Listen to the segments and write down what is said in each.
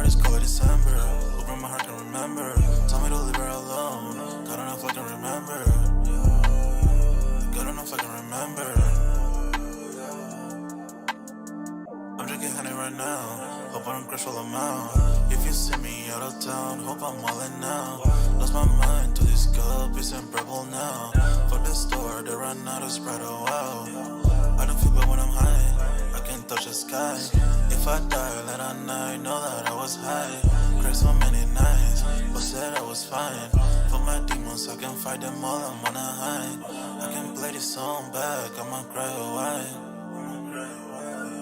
heart is cold like December. Open my heart can remember. Tell me to leave her alone. God don't know if I can remember. God don't know if I can remember. I'm drinking honey right now. Hope I don't crush all amount. If you see me out of town, hope I'm wildin' now. Lost my mind to this cup, it's in purple now. Fuck the store, they run out of Sprite, oh wow. I don't feel bad when I'm high, I can't touch the sky. If I die, let I know that I was high. Cried so many nights, but said I was fine. For my demons, I can fight them all, I'm on a high. I can play this song back, I'ma cry a while.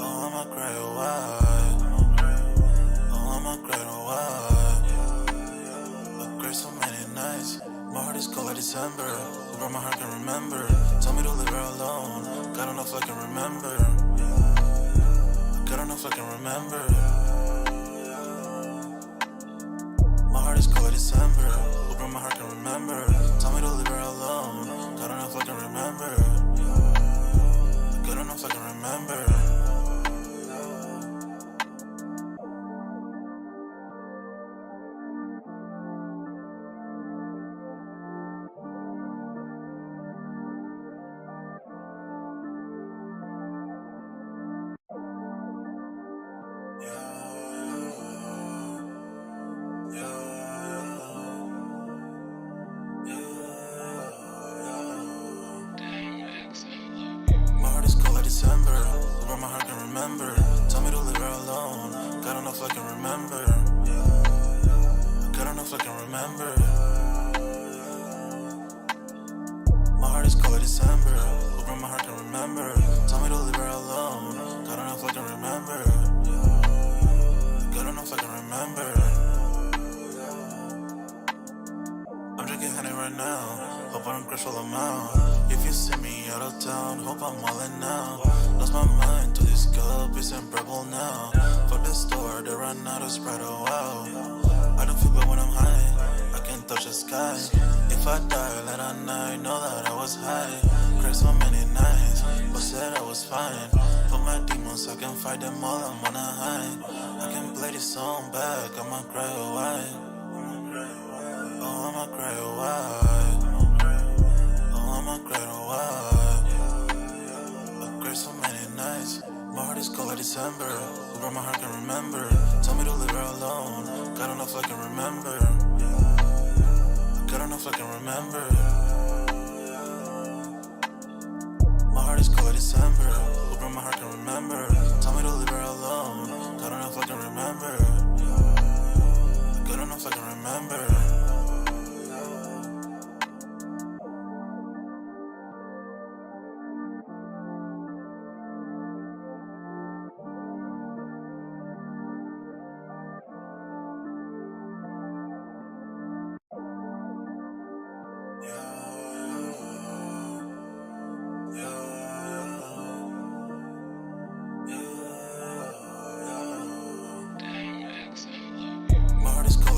Oh, I'ma cry a while. Oh, I'ma cry a while. I cried so many nights. My heart is cold like December. Where my heart can remember. Tell me to leave her alone. God don't know if I can remember. God don't know if I can remember. My heart is cold like December. Where my heart can remember. Tell me to leave her alone. God don't know if I can remember. God don't know if I can remember. December, where my heart can remember. Tell me to leave her alone. God don't know if I can remember. God don't know if I can remember. My heart is cold like December, where my heart can remember. Tell me to leave her alone. God don't know if I can remember. God don't know if I can remember. I'm drinking honey right now. Hope I don't crush all amount. If you see me out of town, hope I'm wildin' now. Lost my mind to this cup, it's in purple now. Fuck the store, they run out of Sprite, oh wow. I don't feel bad when I'm high, I can't touch the sky. If I die, let I know that I was high. Cried so many nights, but said I was fine. For my demons, I can fight them all, I'm on a high. I can play this song back, I'ma cry a while. Oh, I'ma cry a while. Oh, I'ma cry a while. I cried so many nights. My heart is cold like December. Where my heart can remember. Tell me to leave her alone. God don't know if I can remember. God don't know if I can remember. My heart is cold like December. Where my heart can remember. Tell me to leave her alone. God don't know if I can remember. God don't know if I can remember.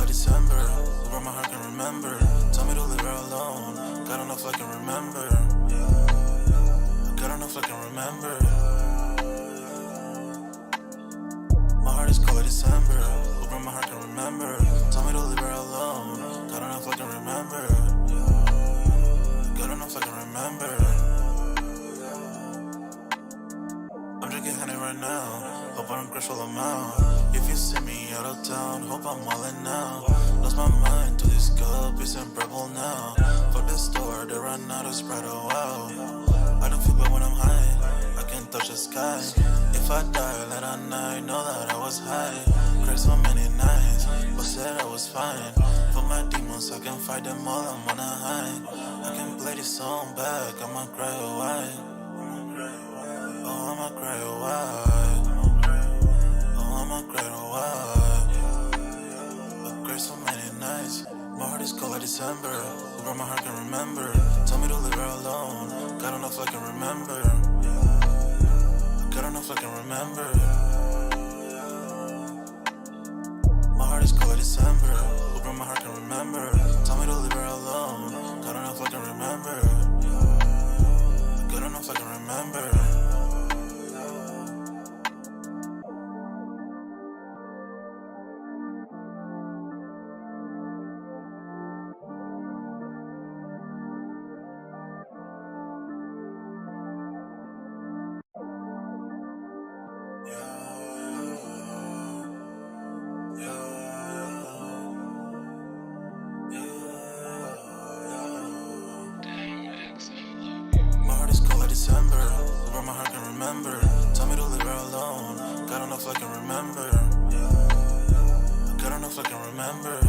December, where my heart can remember. Tell me to leave her alone. God don't know if I can remember. God don't know if I can remember. My heart is cold like December, where my heart can remember. Tell me to leave her alone. God don't know if I can remember. God don't know if I can remember. I'm drinking honey right now. Hope I don't crush all amount. If you see me out of town, hope I'm wildin' now. Lost my mind to this cup, it's in purple now. Fuck the store, they run out of Sprite, oh wow. I don't feel bad when I'm high, I can't touch the sky. If I die, let I know that I was high. Cried so many nights, but said I was fine. For my demons, I can fight them all, I'm on a high. I can play this song back, I'ma cry a while. Oh, I'ma cry a while. Oh, I'ma cry a while. I cried so many nights. My heart is cold like December. Where my heart can remember. Tell me to leave her alone. God don't know if I can remember. God don't know if I can remember. My heart is cold like December. Where my heart can remember. Tell me to leave her alone. God don't know if I can remember. God don't know if I can remember. My heart is cold like December, where my heart can remember. Tell me to leave her alone, God don't know if I can remember. God don't know if I can remember.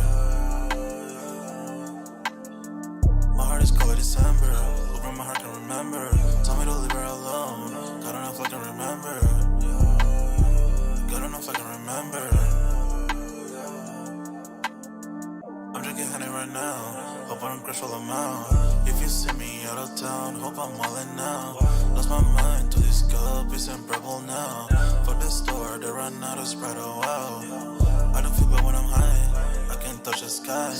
My heart is cold like December, where my heart can remember. Tell me to leave her alone, God don't know if I can remember. God don't know if I can remember. I'm drinking honey right now, hope I don't crash all amount. If you see me out of town, hope I'm wildin' now. Lost my mind to this cup, it's unbearable now. For the store, they run out of Sprite, oh wow. I don't feel bad when I'm high, I can touch the sky.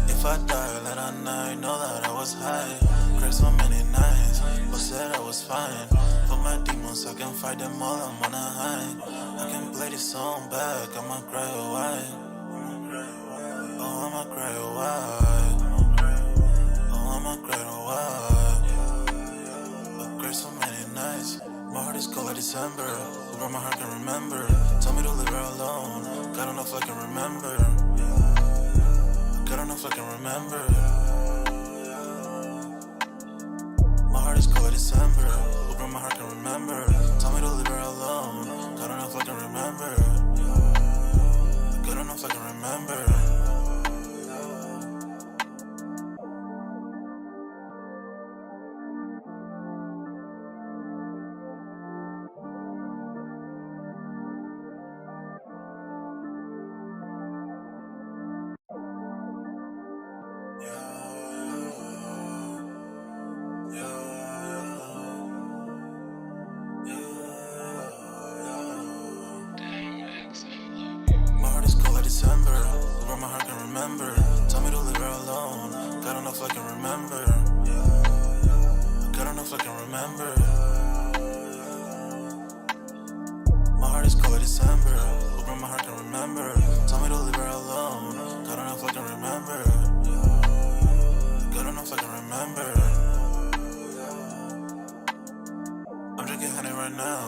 If I die late at night, know that I was high. Cried so many nights, but said I was fine. For my demons, I can fight them all, I'm on a high. I can play this song back, I'ma cry a while. Oh, I'ma cry a while. Oh, I'ma cry a while. I cried so many nights. My heart is cold like December, where my heart can remember. Tell me to leave her alone, God don't know if I can remember. God don't know if I can remember. My heart is cold like December, where my heart can remember. Tell me to leave her alone, God don't know if I can remember. God don't know if I can remember. My heart is cold like December, where my heart can remember. Tell me to leave her alone, God don't know if I can remember. God don't know if I can remember. My heart is cold like December, where my heart can remember. Tell me to leave her alone, God don't know if I can remember. God don't know if I can remember. I'm drinking honey right now,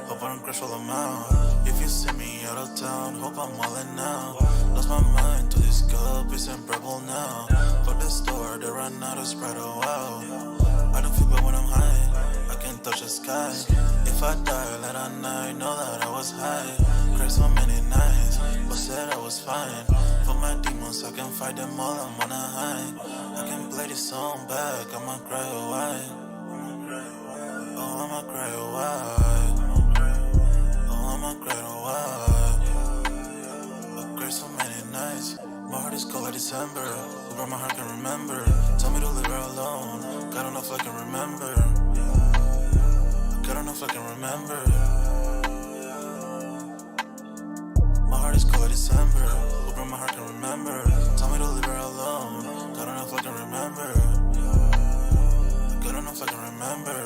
hope I don't crash all amount. If you see me out of town, hope I'm wildin' now. Lost my mind to this cup, it's unbearable now. For the store, they run out of Sprite, oh wow. I don't feel bad when I'm high, I can touch the sky. If I die late at night, know that I was high. Cried so many nights, but said I was fine. For my demons, I can fight them all, I'm on a high. I can play this song back, I'ma cry a while. Oh, I'ma cry a while. Oh, I'ma cry a while. I cried so many nights. My heart is cold like December, where my heart can remember. Tell me to leave her alone, God don't know if I can remember. God don't know if I can remember. My heart is cold like December, where my heart can remember. Tell me to leave her alone, God don't know if I can remember. God don't know if I can remember.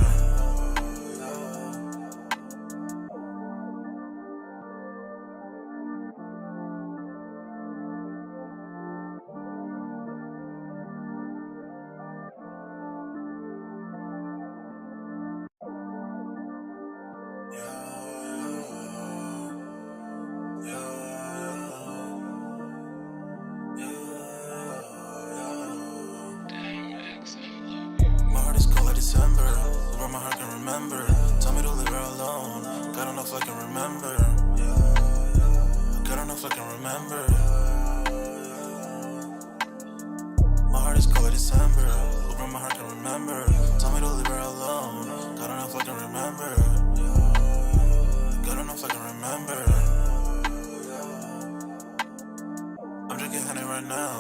My heart is cold like December, where my heart can remember. Tell me to leave her alone, God don't know if I can remember. God don't know if I can remember. My heart is cold like December, where my heart can remember. Tell me to leave her alone, God don't know if I can remember. God don't know if I can remember. I'm drinking honey right now,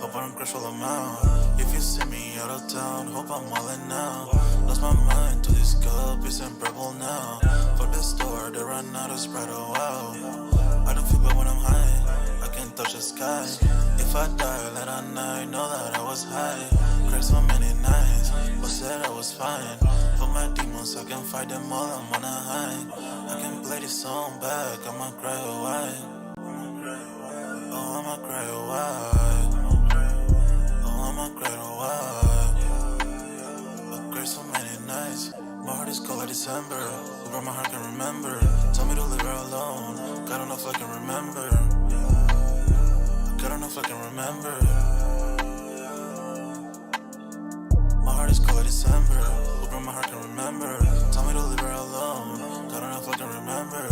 hope I don't crash all amount. If you see me out of town, hope I'm wildin' now. Lost my mind to this cup, it's unbearable now. For the store, they run out of Sprite, oh wow. I don't feel bad when I'm high, I can touch the sky. If I die late at night, know that I was high. Cried so many nights, but said I was fine. For my demons, I can fight them all, I'm on a high. I can play this song back, I'ma cry a while. Oh, I'ma cry a while. Oh, I'ma cry a while. I cried so many nights. My heart is cold like December, where my heart can remember. Tell me to leave her alone. know if I can remember. I don't know if I can remember. My heart is cold like December. Hoping my heart can remember. Tell me to leave her alone. I don't know if I can remember.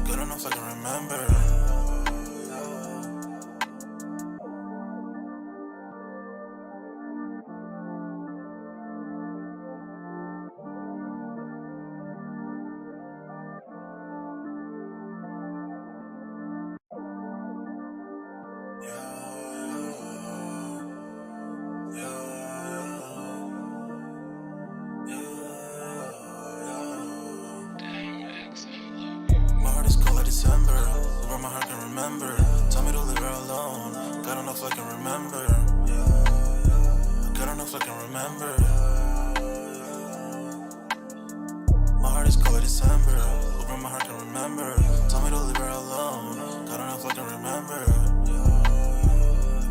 I don't know if I can remember. December, where my heart can remember. Tell me to leave her alone. I don't know if I can remember. I don't know if I can remember. My heart is cold like December, where my heart can remember. Tell me to leave her alone. I don't know if I can remember.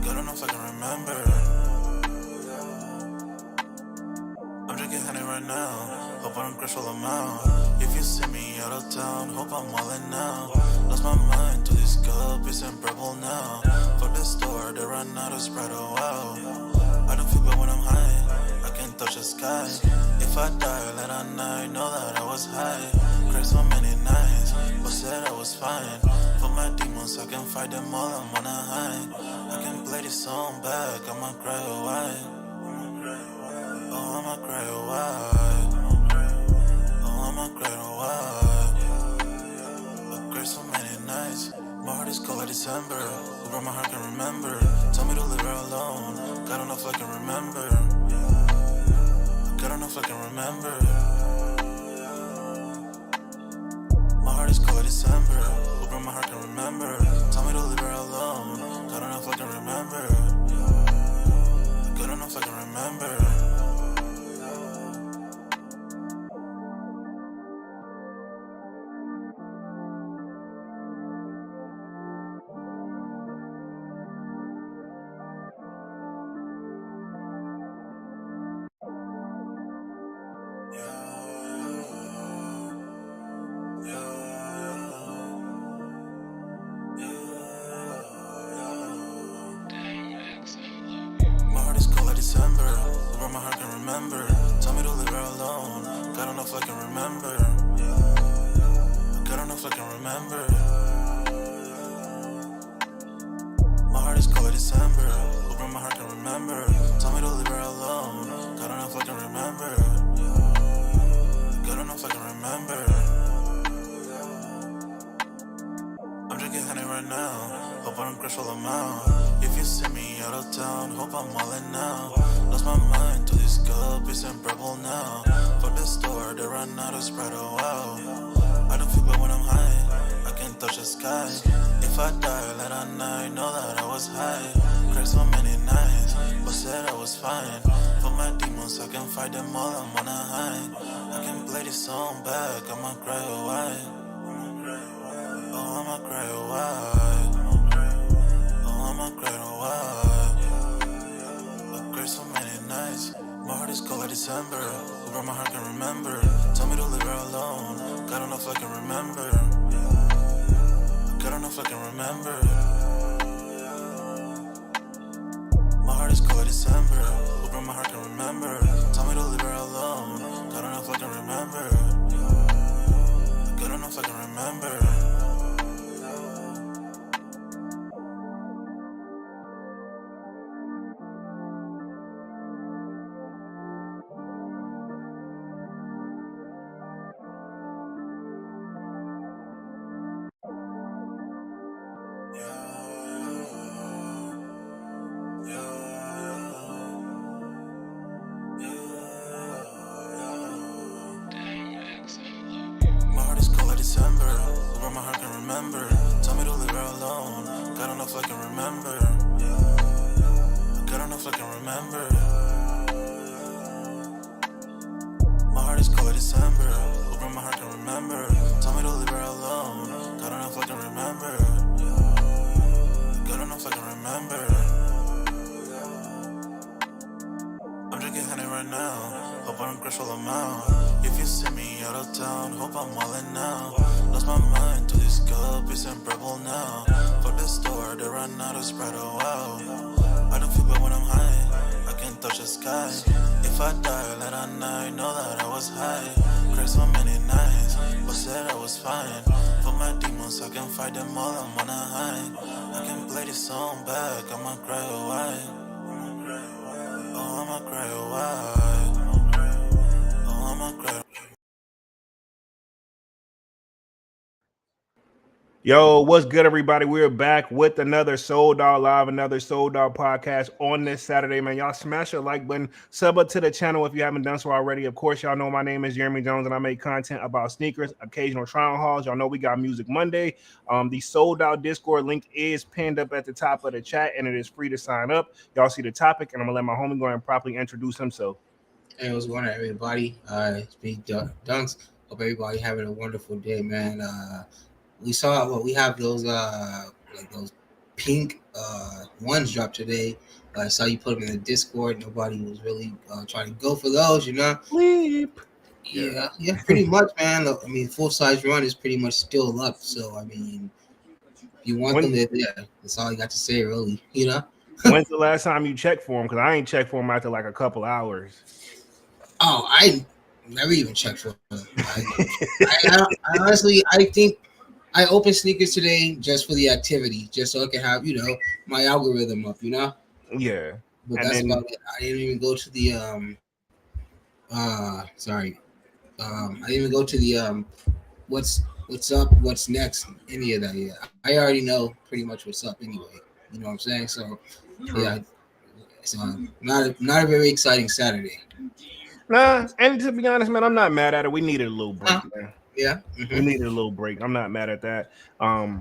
I don't know if I can remember. I'm drinking honey right now. Hope I don't crush all them out. If you see me out of town, hope I'm wildin' now. Lost my mind to this cup, it's unbearable now. Fuck the store, they run out of Sprite, oh wow. I don't feel bad when I'm high, I can't touch the sky. If I die late at night, know that I was high. Cried so many nights, but said I was fine. For my demons, I can fight them all, I'm on a high. I can play this song back, I'ma cry a while. Oh, I'ma cry a while. I'ma cry a while. I cried so many nights. My heart is cold like December. Where my heart can remember. Tell me to leave her alone. I don't know if I can remember. I don't know if I can remember. My heart is cold like December. Where my heart can remember. Tell me to leave her alone. I don't know if I can remember. I don't know if I can remember. December, where my heart can remember. Tell me to leave her alone. I don't know if I can remember. I don't know if I can remember. My heart is cold like December, where my heart can remember. Tell me to leave her alone. I don't know if I can remember. I don't know if I can remember. I'm drinking honey right now. Hope I don't crush all them out. If you see me out of town, hope I'm wildin' now. Lost my mind to this cup, it's unbearable now. Fuck the store, they run out of Sprite, oh wow. I don't feel bad when I'm high, I can't touch the sky. If I die late at night, know that I was high. Cried so many nights, but said I was fine. For my demons, I can fight them all, I'm on a high. I can play this song back, I'ma cry a while. Oh, I'ma cry a while. I'ma cry a while. I cried so many nights. My heart is cold like December. Where my heart can remember. Tell me to leave her alone. I don't know if I can remember. I don't know if I can remember. My heart is cold like December. Where my heart can remember. Tell me to leave her alone. I don't know if I can remember. I don't know if I can remember. December, where my heart can remember. Tell me to leave her alone. I don't know if I can remember. I don't know if I can remember. My heart is cold like December, where my heart can remember. Tell me to leave her alone. I don't know if I can remember. run out of spread a wow. I don't feel bad when I'm high. I can touch the sky. If I die let I night, know that I was high. Cried so many nights, but said I was fine. For my demons, I can fight them all. I'm on a high. I can play this song back. I'ma cry a while. Oh, I'ma cry a while. Oh, I'ma cry. Yo, what's good, everybody? We're back with another Sold Out Live, another Sold Out podcast on this Saturday, man. Y'all smash the like button, sub up to the channel if you haven't done so already. Of course, y'all know my name is Jeremy Jones, and I make content about sneakers, occasional trial hauls. Y'all know we got Music Monday. The Sold Out Discord link is pinned up at the top of the chat, and it is free to sign up. Y'all see the topic, and I'm gonna let my homie go ahead and properly introduce himself. Hey, what's going on, everybody? It's me, Dunks. Hope everybody having a wonderful day, man. We saw we have those like those pink ones drop today. I saw you put them in the Discord. Nobody was really trying to go for those, you know. Sleep. Yeah, pretty much, man. I mean, full size run is pretty much still up. So I mean, if you want them, When, they're there. That's all you got to say, really. You know. when's the last time you checked for them? Because I ain't checked for them after like a couple hours. Oh, I never even checked for them. I honestly, I think I opened sneakers today just for the activity, just so I can have, my algorithm up, Yeah. But And that's then about it. I didn't even go to the sorry. I didn't even go to the what's up, what's next, any of that yet. I already know pretty much what's up anyway. You know what I'm saying? So true. yeah, so not a very exciting Saturday. Nah, and to be honest, man, I'm not mad at it. We needed a little break, Huh? man. Yeah. We needed a little break. I'm not mad at that.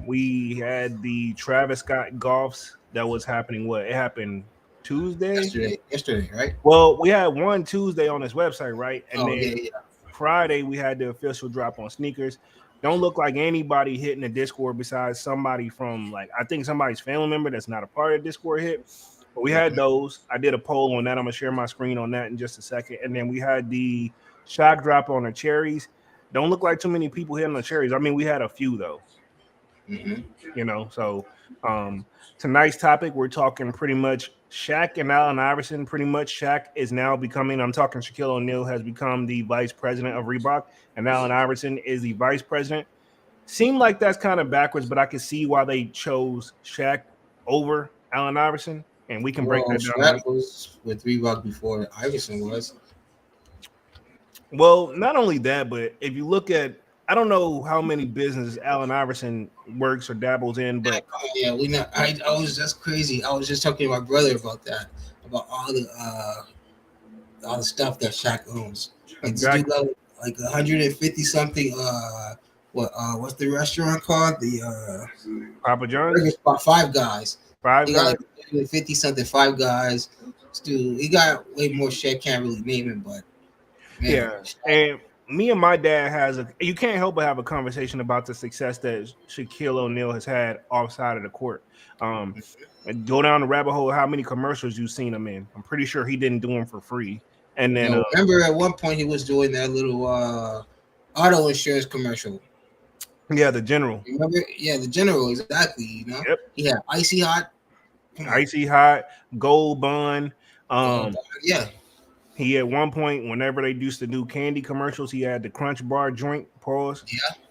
We had the Travis Scott golfs that was happening. What it happened Tuesday? Yesterday, right? Well, we had one Tuesday on this website, right? And Oh then yeah. Friday we had the official drop on sneakers. Don't look like anybody hitting the Discord besides somebody from like I think somebody's family member that's not a part of Discord hit. But we had those. I did a poll on that. I'm gonna share my screen on that in just a second. And then we had the shock drop on the cherries. Don't look like too many people hitting the cherries. I mean, we had a few though, Mm-hmm. So um tonight's topic, we're talking pretty much Shaq and Allen Iverson. Pretty much Shaq is now becoming, I'm talking Shaquille O'Neal has become the vice president of Reebok, and Allen Iverson is the vice president. Seemed like that's kind of backwards, but I can see why they chose Shaq over Allen Iverson, and we can break Well, that down right. Shaq was with Reebok before Iverson was. Well, not only that, but if you look at, I don't know how many businesses Allen Iverson works or dabbles in, but Yeah, we know. I was just crazy. I was just talking to my brother about that, about all the stuff that Shaq owns. Like this dude exactly got like 150 something. What's the restaurant called? The Papa burger John's, spot. Five Guys. Five He got Guys. like 150 something. Five Guys. This dude, he got way more shit. Can't really name it, but man, Yeah, and me and my dad has a. You can't help but have a conversation about the success that Shaquille O'Neal has had offside of the court. Um, and go down the rabbit hole. How many commercials you've seen him in? I'm pretty sure he didn't do them for free. And then, remember at one point he was doing that little auto insurance commercial. yeah, the general. Remember? Yeah, the general, exactly. Yep, He had icy hot. Come on, icy hot, gold bun. go. Yeah, He at one point, whenever they used to do candy commercials, he had the Crunch Bar joint. Pause.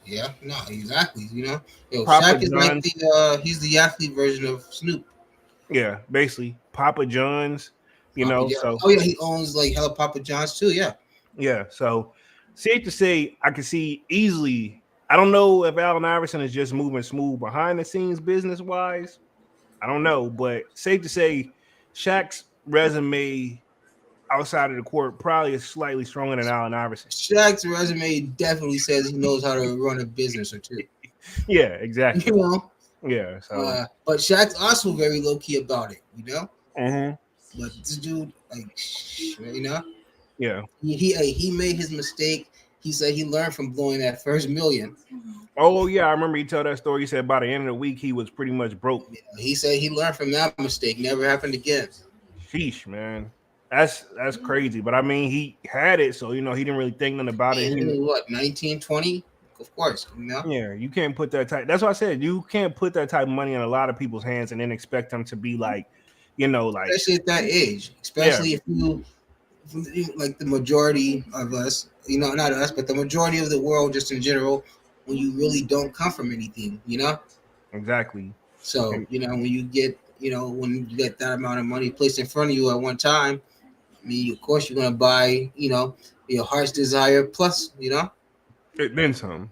yeah. No, exactly. Yo, Papa Shaq is like John's. he's the athlete version of Snoop. Yeah, basically Papa John's. Papa, yeah. So Oh yeah, he owns like hella Papa John's too. Yeah. yeah, so safe to say, I can see easily. I don't know if Allen Iverson is just moving smooth behind the scenes business wise. I don't know, but safe to say, Shaq's resume outside of the court probably is slightly stronger than Allen Iverson. Shaq's resume definitely says he knows how to run a business or two. Yeah, exactly. You know, Yeah, so but Shaq's also very low key about it. mhm. But this dude, like, Yeah. he made his mistake. He said he learned from blowing that first million. Oh yeah, I remember you tell that story. You said by the end of the week he was pretty much broke. He said he learned from that mistake. Never happened again. Sheesh, man. That's crazy. But I mean, he had it, so he didn't really think nothing about it. What, 1920? of course, you know. Yeah, you can't put that type. That's what I said. You can't put that type of money in a lot of people's hands and then expect them to be like, like Especially at that age, yeah, especially if you like the majority of us, not us, but the majority of the world, just in general, when you really don't come from anything, exactly. So, And when you get, when you get that amount of money placed in front of you at one time, I mean, of course, you're gonna buy, your heart's desire plus, then some.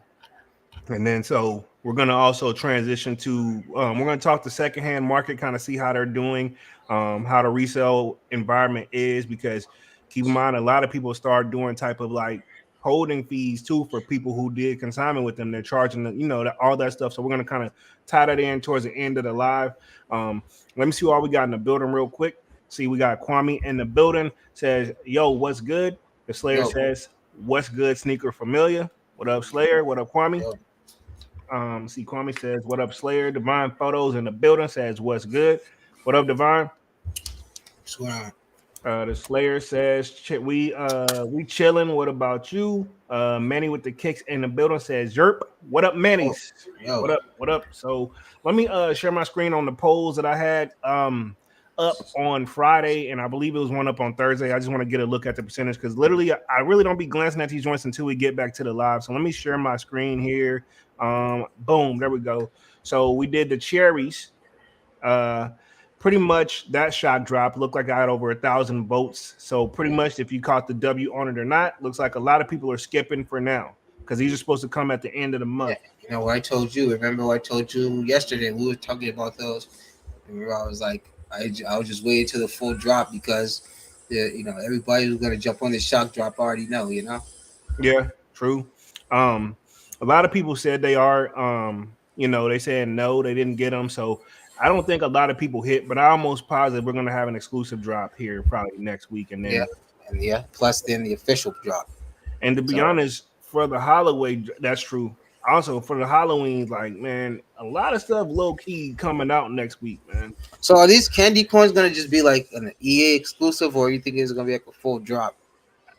And then so we're gonna also transition to we're gonna talk the secondhand market, kind of see how they're doing, how the resale environment is, because keep in mind a lot of people start doing type of like holding fees too for people who did consignment with them. They're charging all that stuff. So we're gonna kind of tie that in towards the end of the live. Let me see what we got in the building real quick. See, we got Kwame in the building. Says, "Yo, what's good?" The Slayer yo, says, "What's good, sneaker familiar?" What up, Slayer? What up, Kwame? yo, See, Kwame says, "What up, Slayer?" Divine Photos in the building says, "What's good?" What up, Divine? what's going on? The Slayer says, we chilling. What about you?" Manny with the kicks in the building says, "Yerp." What up, Oh, Manny's? What yo, up? What up? So let me share my screen on the polls that I had up on Friday, and I believe it was one up on Thursday. I just want to get a look at the percentage because literally I really don't be glancing at these joints until we get back to the live. So let me share my screen here. Boom, there we go. So we did the cherries. Uh, Pretty much that shot drop looked like I had over 1,000 votes. So pretty much if you caught the W on it or not, looks like a lot of people are skipping for now because these are supposed to come at the end of the yeah, month. what I told you. Remember what I told you yesterday? We were talking about those. Remember, I was like, I was just waiting till the full drop because, everybody was gonna jump on the shock drop. I already know. Yeah, true. Um, a lot of people said they are. They said no, they didn't get them. So I don't think a lot of people hit, but I almost positive we're gonna have an exclusive drop here probably next week, and Yeah, then and yeah, plus then the official drop. and to be So honest, for the Holloway, that's true. Also for the Halloween, like man, a lot of stuff low key coming out next week, man. So are these candy corns gonna just be like an EA exclusive, or you think it's gonna be like a full drop?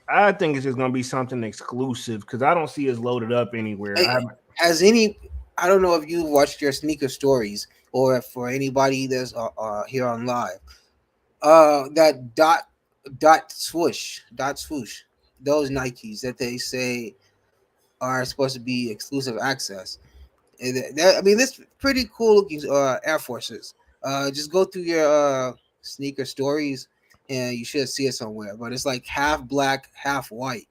I think it's just gonna be something exclusive because I don't see it's loaded up anywhere. I Hey, haven't. has any? I don't know if you watched your sneaker stories or for anybody that's here on live. That dot swoosh, those Nikes that they say are supposed to be exclusive access. And I mean, this pretty cool looking Air Forces. Just go through your sneaker stories, and you should see it somewhere. But it's like half black, half white.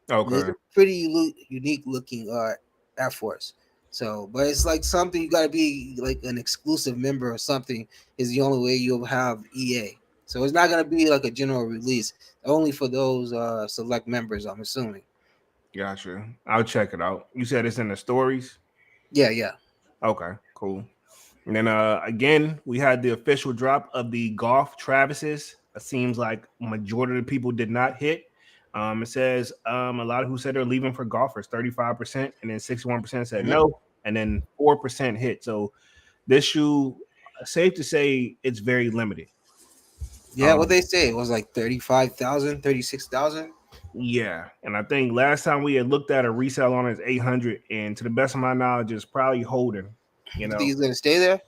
It's Okay, a pretty unique looking Air Force. So, but it's like something you got to be like an exclusive member or something is the only way you'll have EA. So it's not gonna be like a general release, only for those select members. I'm assuming. gotcha. I'll check it out. You said it's in the stories. Yeah, yeah. Okay, cool. And then again, we had the official drop of the golf Travises. It seems like majority of the people did not hit. It says a lot of who said they're leaving for golfers, 35%, and then 61% said Mhm. no, and then 4% hit. So this shoe, safe to say, it's very limited. Yeah, what Um, they say it was like 35,000, 36,000. yeah, and I think last time we had looked at a resale on it is 800, and to the best of my knowledge, it's probably holding. You You think know, he's gonna stay there?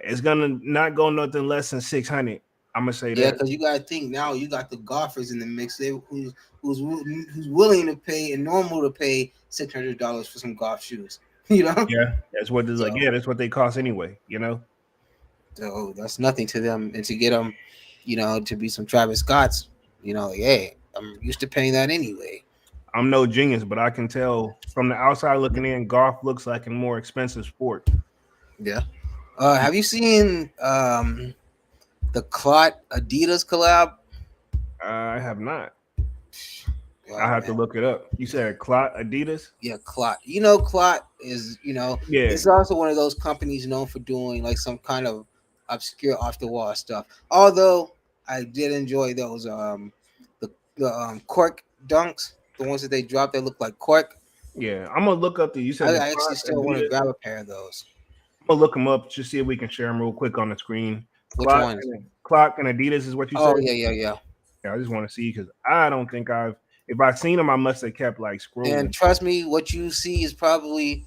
it's gonna not go nothing less than 600. I'm gonna say Yeah, that. because you gotta think now you got the golfers in the mix. Who's willing to pay and normal to pay $600 for some golf shoes. You know, Yeah, that's what it's like. so Yeah, that's what they cost anyway. so that's nothing to them. And to get them, to be some Travis Scotts, like, hey, I'm used to paying that anyway. I'm no genius, but I can tell from the outside looking in, golf looks like a more expensive sport. Yeah. Have you seen the Clot Adidas collab? I have not. I Oh have to man. look it up. You said Clot Adidas? Yeah, Clot. Clot is, Yeah, it's also one of those companies known for doing like some kind of obscure off the wall stuff. Although I did enjoy those the cork dunks, the ones that they dropped that look like cork. yeah. I'm gonna look up the. You said the I actually Clot still want to Adidas. grab a pair of those. I'm gonna look them up to see if we can share them real quick on the screen. Which ones? Clot and Adidas is what you said. Oh yeah, yeah, yeah. Yeah, I just want to see because I don't think I've If I seen them, I must have kept like And scrolling. trust me, what you see is probably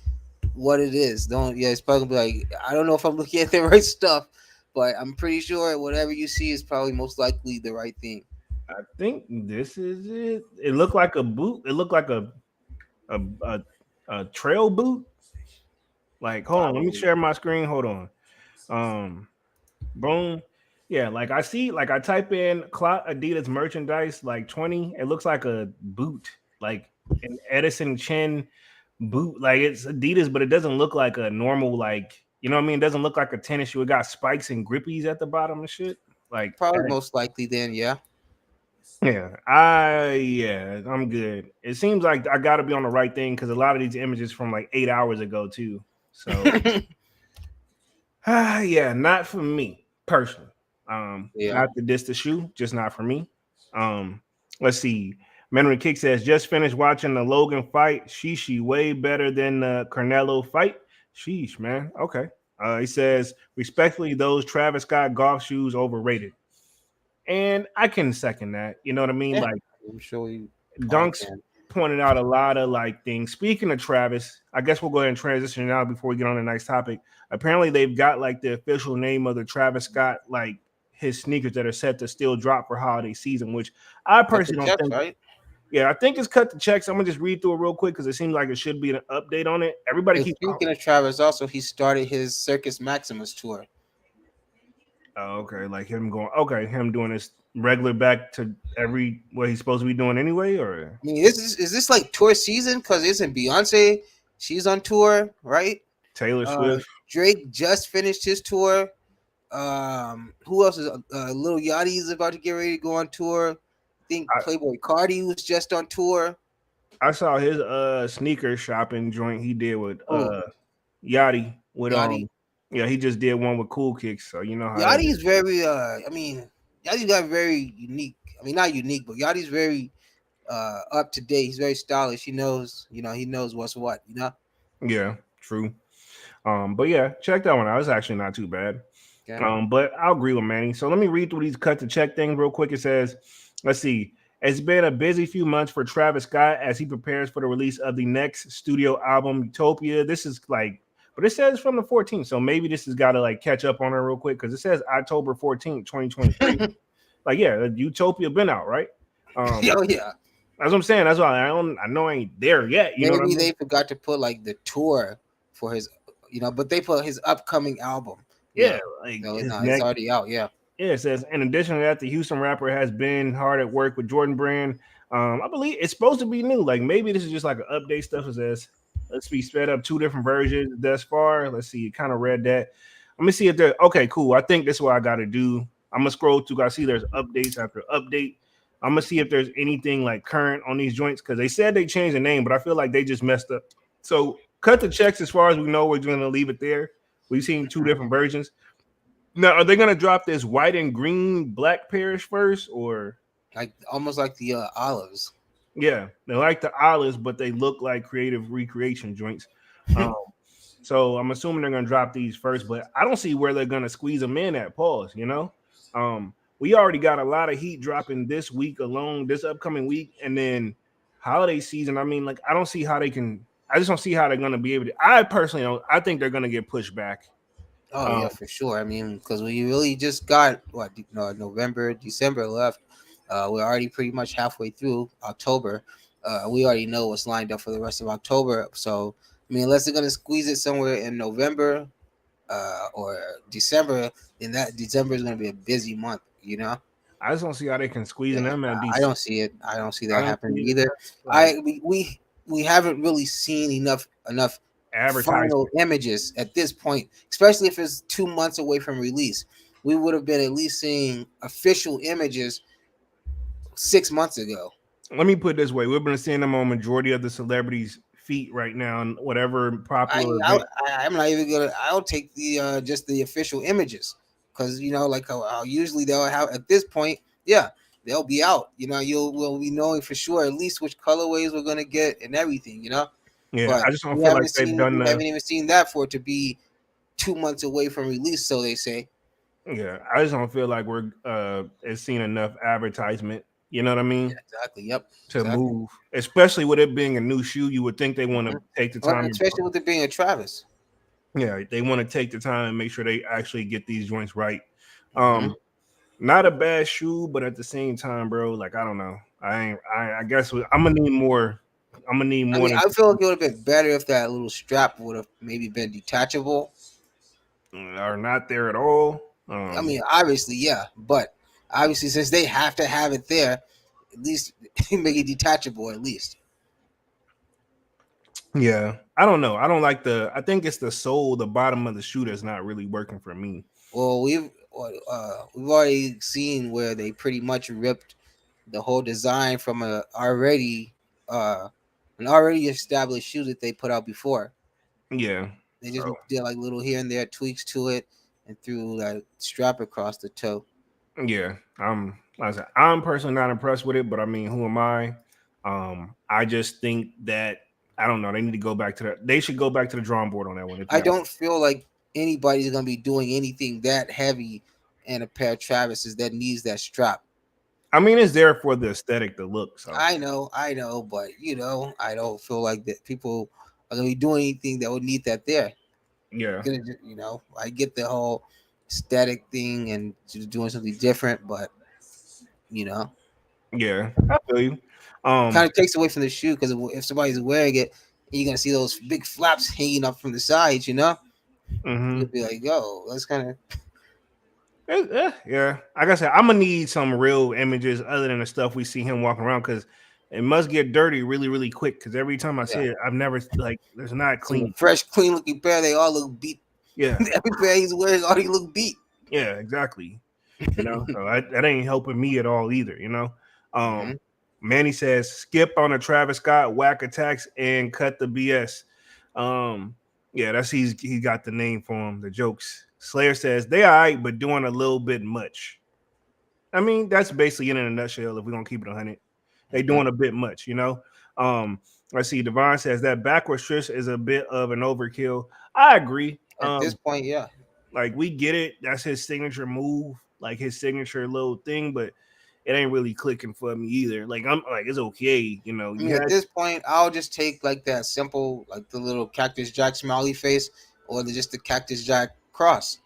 what it is. Don't yeah, it's probably like I don't know if I'm looking at the right stuff, but I'm pretty sure whatever you see is probably most likely the right thing. I think this is it. It looked like a boot. It looked like a a, a trail boot. Like, hold on, let me Probably. share my screen. Hold on. Um, boom. Yeah, like I see, like I type in clock Adidas merchandise, like 20. It looks like a boot, like an Edison Chen boot. Like it's Adidas, but it doesn't look like a normal, like you know what I mean. It doesn't look like a tennis shoe. It got spikes and grippies at the bottom and shit. Like Probably most likely then, yeah. yeah, I'm good. It seems like I got to be on the right thing because a lot of these images from like 8 hours ago too. So yeah, not for me personally. Yeah. Not the diss the shoe, just not for me. Um, let's see. Memory Kick says just finished watching the Logan fight. Sheesh, way better than the Canelo fight. Sheesh, man. Okay. He says respectfully, those Travis Scott golf shoes overrated, and I can second that. You know what I mean? Yeah. Like I'm sure you all Dunks can. pointed out a lot of like things. Speaking of Travis, I guess we'll go ahead and transition now before we get on the next topic. Apparently, they've got like the official name of the Travis Scott, like his sneakers that are set to still drop for holiday season, which I Cut the personally don't checks, think. right? Yeah, I think it's cut the checks. I'm gonna just read through it real quick because it seems like it should be an update on it. Everybody And keeps. speaking of Travis, also he started his Circus Maximus tour. Oh, okay, like him going. Okay, him doing this regular back to every what he's supposed to be doing anyway, or I mean, is this like tour season? Because isn't Beyonce? She's on tour, right? Taylor Swift. Drake just finished his tour. Who else is Lil Yachty is about to get ready to go on tour. I think Playboy Cardi was just on tour. I saw his sneaker shopping joint he did with Oh, Yachty with Yachty. yeah, he just did one with Cool Kicks, so you know how that is. Yachty's very I mean, Yachty's got very unique. I mean, not unique, but Yachty's very up to date. He's very stylish. He knows, he knows what's what, Yeah, true. But yeah, check that one out. It's actually not too bad. Okay. But I'll agree with Manny. So let me read through these cut to check things real quick. It says, let's see. It's been a busy few months for Travis Scott as he prepares for the release of the next studio album, Utopia. This is like, but it says from the 14th. So maybe this has got to like catch up on it real quick because it says October 14th, 2023. Like, yeah, Utopia been out, right? Oh yeah. That's what I'm saying. That's why I know I ain't there yet. You know what I Maybe mean? they forgot to put like the tour for his, but they put his upcoming album. Yeah, like No, his no, it's next. already out. Yeah. Yeah, it says in addition to that, the Houston rapper has been hard at work with Jordan Brand. I believe it's supposed to be new. Like maybe this is just like an update stuff. It says let's be sped up 2 different versions thus far. Let's see. Kind of read that. Let me see if there. Okay, cool. I think this is what I got to do. I'm gonna scroll through. I see there's updates after update. I'm gonna see if there's anything like current on these joints because they said they changed the name, but I feel like they just messed up. So cut the checks as far as we know. We're going to leave it there. We've seen 2 different versions. Now, are they going to drop this white and green black pairs first, or Like almost like the olives. yeah, they like the olives, but they look like creative recreation joints. Um, so I'm assuming they're going to drop these first, but I don't see where they're going to squeeze them in at pause. We already got a lot of heat dropping this week alone, this upcoming week, and then holiday season. I mean, like I don't see how they can. I just don't see how they're going to be able to. I personally don't. I think they're going to get pushed back. Oh yeah, for sure. I mean, because we really just got November, December left. We're already pretty much halfway through October. We already know what's lined up for the rest of October. So I mean, unless they're gonna squeeze it somewhere in November or December, then that December is gonna be a busy month. I just don't see how they can squeeze in them at I these. don't see it. I don't see that happening See it. either. Like, We haven't really seen enough advertising. final images at this point, especially if it's 2 months away from release. We would have been at least seeing official images 6 months ago. Let me put it this way: we've been seeing them on majority of the celebrities' feet right now, and whatever popular event. I'm not even gonna. I'll take the just the official images because like how usually they'll have at this point. Yeah, they'll be out. We'll be knowing for sure at least which colorways we're gonna get and everything. Yeah, But I just don't feel like they've done we the. haven't even seen that for it to be 2 months away from release. So they say. Yeah, I just don't feel like we're it's seen enough advertisement You know what I Yeah, mean? exactly. Yep, To exactly. move, especially with it being a new shoe, you would think they want to Hmm. take the Well, time. especially with it being a Travis. Yeah, they want to take the time and make sure they actually get these joints right. Hmm. Um, Not a bad shoe, but at the same time, bro, like I don't know. I guess I'm gonna need more. I'm gonna need I more mean, than I feel like it would have been better if that little strap would have maybe been detachable. are not there at all. I mean, obviously, yeah, but obviously, since they have to have it there, at least make it detachable. At least. Yeah, I don't know. I don't like the. I think it's the sole, the bottom of the shoe that's not really working for me. Well, we've already seen where they pretty much ripped the whole design from uh an already established shoe that they put out before. Yeah. They just So did like little here and there tweaks to it and threw that strap across the toe. yeah, like I said, I'm personally not impressed with it, but I mean, who am I? I just think that I don't know. They need to go back to that. They should go back to the drawing board on that one. If I you, don't feel like anybody's gonna be doing anything that heavy in a pair of Travis's that needs that strap. I mean, it's there for the aesthetic, the look. So I know, but I don't feel like that people are gonna be doing anything that would need that there. yeah, I get the whole aesthetic thing and just doing something different, but you know, yeah, I feel you. kind Um, of takes away from the shoe because if somebody's wearing it, you're gonna see those big flaps hanging up from the sides. You'll mhm. be like, "Yo, that's kind of Yeah. Like I said, I'm gonna need some real images other than the stuff we see him walking around because it must get dirty really, really quick. Because every time I see yeah." it, I've never like it's not Seen a clean. fresh, clean looking pair. They all look beat. Yeah, Every pair he's wearing already look beat. yeah, exactly. So that ain't helping me at all either. Hmm. Um, Manny says skip on the Travis Scott whack attacks and cut the BS. Um, yeah, that's he got the name for him. The jokes. Slayer says they all right, but doing a little bit much. I mean, that's basically it in a nutshell. If we're gonna keep it 100, they Hmm. doing a bit much. Um, let's see. Devon says that backward stretch is a bit of an overkill. I agree. At this point, yeah. Like we get it. That's his signature move, like his signature little thing, but it ain't really clicking for me either. Like I'm like it's okay. I You mean, at had this point, I'll just take like that simple, like the little Cactus Jack smiley face, or just the Cactus Jack cross.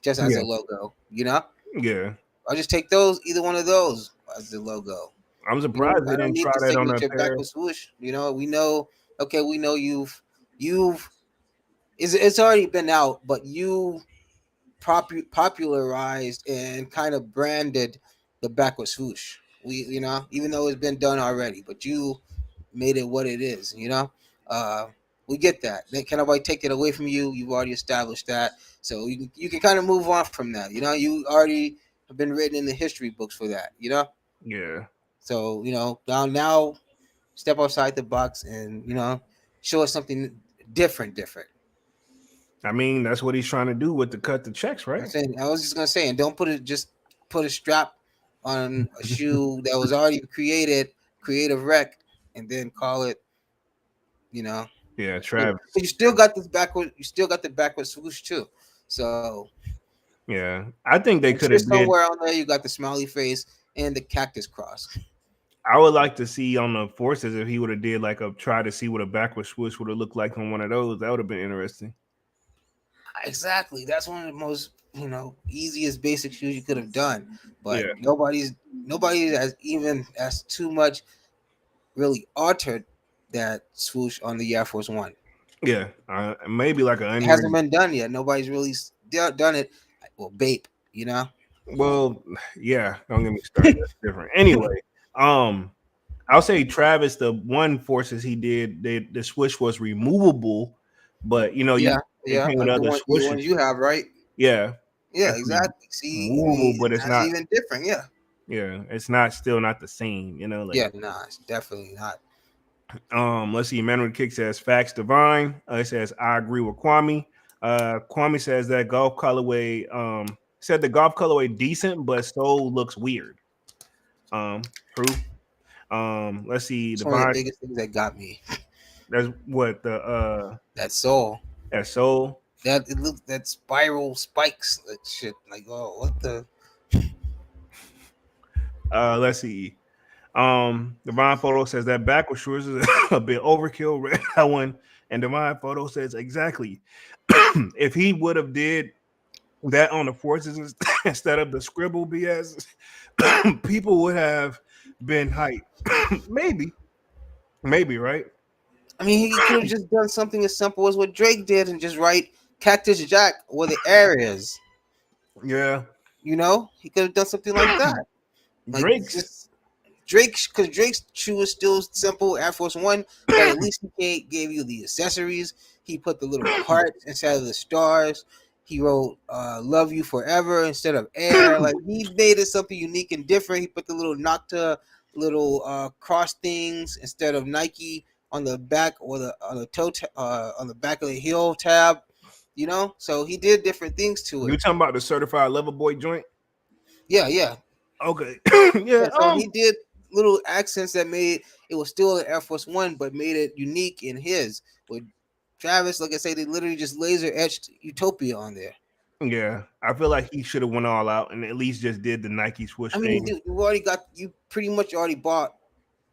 Just as a yeah, logo. yeah. I'll just take those, either one of those as the logo. I'm surprised they I don't didn't need try the that on a signature pair. backward swoosh. We know. Okay, we know you've it's already been out, but you popularized and kind of branded the backward swoosh. Even though it's been done already, but you made it what it is. Uh, we get that. Can nobody take it away from you? You've already established that, so you can kind of move on from that. You already have been written in the history books for that. Yeah, So now step outside the box and show us something different. I mean that's what he's trying to do with the cut the checks, right? I was just gonna say, and don't put a strap on a shoe that was already creative wreck, and then call it, you know. Yeah, But Travis. you still got this backward. You still got the backward swoosh too. So Yeah, I think they I'm could sure have did. somewhere on there you got the smiley face and the cactus cross. I would like to see on the forces if he would have did like a try to see what a backward switch would have looked like on one of those. That would have been interesting. Exactly. That's one of the most easiest basic shoes you could have done. But Yeah, nobody has too much really altered that swoosh on the Air Force One. yeah. Maybe like an It hasn't unrated. been done yet. Nobody's really done it. Well, Bape. Well, yeah. Don't get me started. That's different. Anyway, um, I'll say Travis. The one forces he did, the switch was removable, but Yeah, it yeah. came with Like the other ones switches. you have, right? Yeah, Yeah, it's exactly. See, I removable, mean, but it's that's not. even different. Yeah, Yeah, it's not still not the same. Like yeah. Nah, it's definitely not. Let's see. Emmanuel Kick says facts divine. It says I agree with Kwame. Kwame says that golf colorway. Said the golf colorway decent, but soul looks weird. True. Let's see. It's one of the Divine. biggest things that got me. That's what the That soul. that soul. That spiral spikes. That shit. Like, oh, what the? Let's see. Divine Photo says that backward shorts is a bit overkill. Red that one. And Divine Photo says exactly. If he would have did that on the forces instead of the scribble BS, people would have been hyped. Maybe, right? I mean, he could have just done something as simple as what Drake did and just write Cactus Jack where the air is. Yeah. You know, he could have done something like that. Like Drake's. just Drake's, because Drake's shoe is still simple, Air Force One, but at least he gave you the accessories. He put the little hearts instead of the stars. He wrote "Love You Forever" instead of "Air." Like he made it something unique and different. He put the little Nocta little cross things instead of Nike on the back or the on the on the back of the heel tab. You know, so he did different things to You it. talking about the certified lover boy joint? Yeah, yeah. Okay. Yeah, Yeah. so he did little accents that made it was still an Air Force One, but made it unique in his. With Travis, like I say, they literally just laser etched Utopia on there. Yeah. I feel like he should have went all out and at least just did the Nike swoosh I mean, thing. dude, you pretty much already bought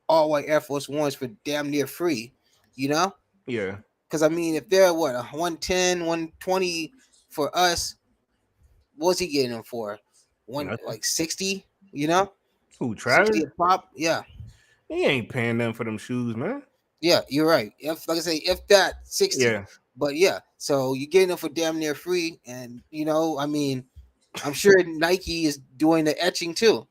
all white Air Force Ones for damn near free, you know? Yeah. Because I mean, if they're what, a 110, 120 for us, what's he getting them for? One Nothing. like 60, you know? Who, 60 Travis? a pop? Yeah. He ain't paying them for them shoes, man. Yeah, you're right. If like I say, if that 60. Yeah. But yeah, so you're getting them for damn near free. And you know, I mean, I'm sure Nike is doing the etching too.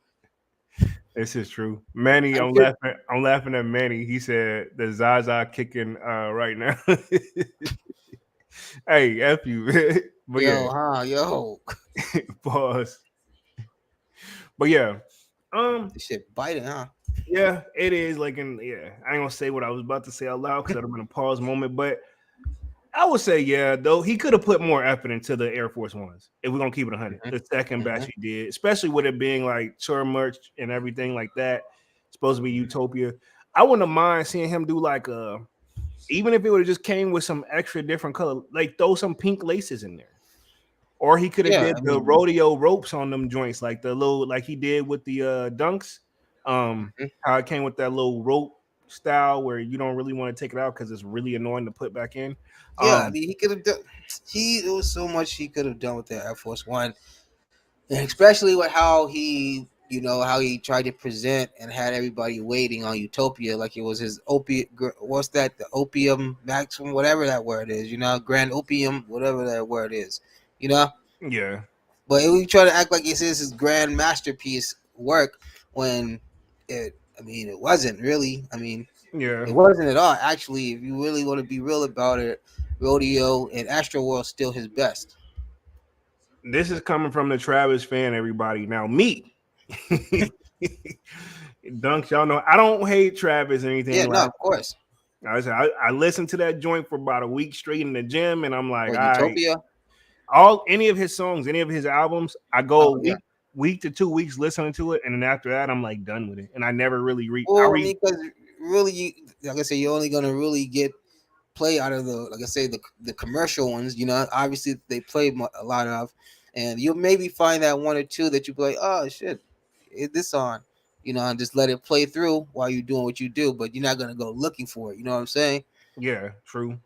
This is true. Manny, I'm I'm sure. laughing. I'm laughing at Manny. He said the Zaza kicking right now. Hey, F you. But yeah, Yo. pause. But yeah. Um, This shit biting, huh? yeah, it is like yeah. I ain't gonna say what I was about to say out loud because that'd have been a pause moment, but I would say, yeah, though he could have put more effort into the Air Force Ones if we're gonna keep it 100. Hmm. The second batch Hmm. he did, especially with it being like tour merch and everything like that, supposed to be Utopia. I wouldn't have mind seeing him do like even if it would have just came with some extra different color, like throw some pink laces in there. Or he could have Yeah, did I the mean, rodeo ropes on them joints, like the little, like he did with the dunks. mhm. How it came with that little rope style where you don't really want to take it out because it's really annoying to put back in. Yeah, I Um, mean, he could have done. There was so much he could have done with the Air Force One, and especially with how he, you know, how he tried to present and had everybody waiting on Utopia like it was his opiate. What's that? The opium maximum, whatever that word is. You know, grand opium, whatever that word is. You know, yeah, but we try to act like it's his grand masterpiece work when it. I mean, it wasn't really. I mean, yeah. it wasn't at all. Actually, if you really want to be real about it, Rodeo and Astro World still his best. This is coming from the Travis fan, everybody. Now, me, Dunks, y'all know I don't hate Travis or Yeah, anything. no, Like of course. I said, I listened to that joint for about a week straight in the gym, and I'm like, Or all right, Utopia. all any of his songs, any of his albums, I go Oh yeah. week to 2 weeks listening to it, and then after that, I'm like done with it, and I never really I Well, I read, mean, because really, like I said, you're only gonna really get play out of the, like I say, the commercial ones. You know, obviously they play a lot of, and you'll maybe find that one or two that you play. Oh shit, is this on? You know, and just let it play through while you're doing what you do. But you're not gonna go looking for it. You know what I'm saying? yeah, true.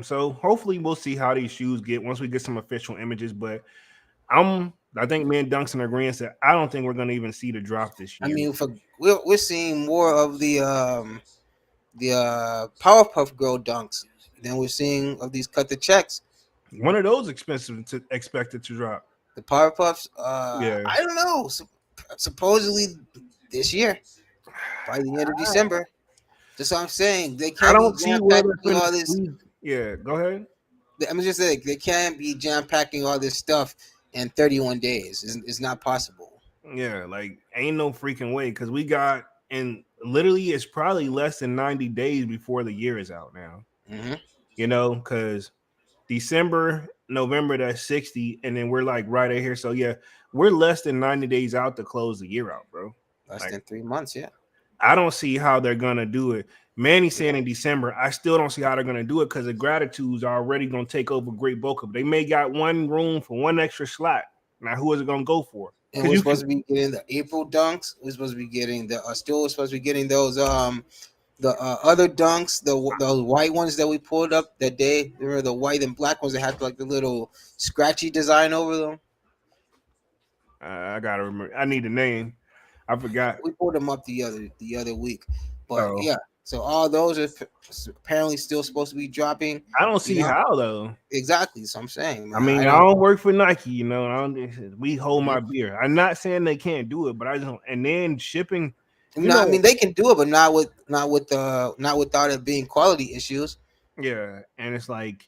So hopefully we'll see how these shoes get once we get some official images, but I think me and Dunks in agreement that I don't think we're gonna even see the drop this I year. mean, for we're seeing more of the Powerpuff Girl dunks than we're seeing of these cut the checks. One of those expensive to expected to drop. The Powerpuffs, Yeah. I don't know. Supposedly this year, by the end of December. That's what I'm saying. They I can't be don't see jam where they're packing gonna all this. squeeze. Yeah, go ahead. I'm just saying they can't be jam packing all this stuff in 31 days. It's not possible. Yeah, like ain't no freaking way because we got and literally it's probably less than 90 days before the year is out now. Hmm. Because December, November, that's 60, and then we're like right here. So yeah, we're less than 90 days out to close the year out, bro. Less Like than 3 months, yeah. I don't see how they're gonna do it. Manny saying in December, I still don't see how they're gonna do it because the gratitudes are already gonna take over Great Boca. They may got one room for one extra slot. Now, who is it gonna go for? And Because we're you can. supposed to be getting the April dunks. We're supposed to be getting the still we're supposed to be getting those the other dunks, those white ones that we pulled up that day. There were the white and black ones that had like the little scratchy design over them. I gotta remember. I need the name. I forgot. We pulled them up the other week, but Oh, yeah. So all those are apparently still supposed to be dropping. I don't You see know how though. exactly. So I'm saying, I man, I mean, I don't. don't work for Nike, you know. I don't, we hold Mhm. my beer. I'm not saying they can't do it, but I just don't. And then shipping, you No, I know, mean they can do it, but not without it being quality issues. yeah. And it's like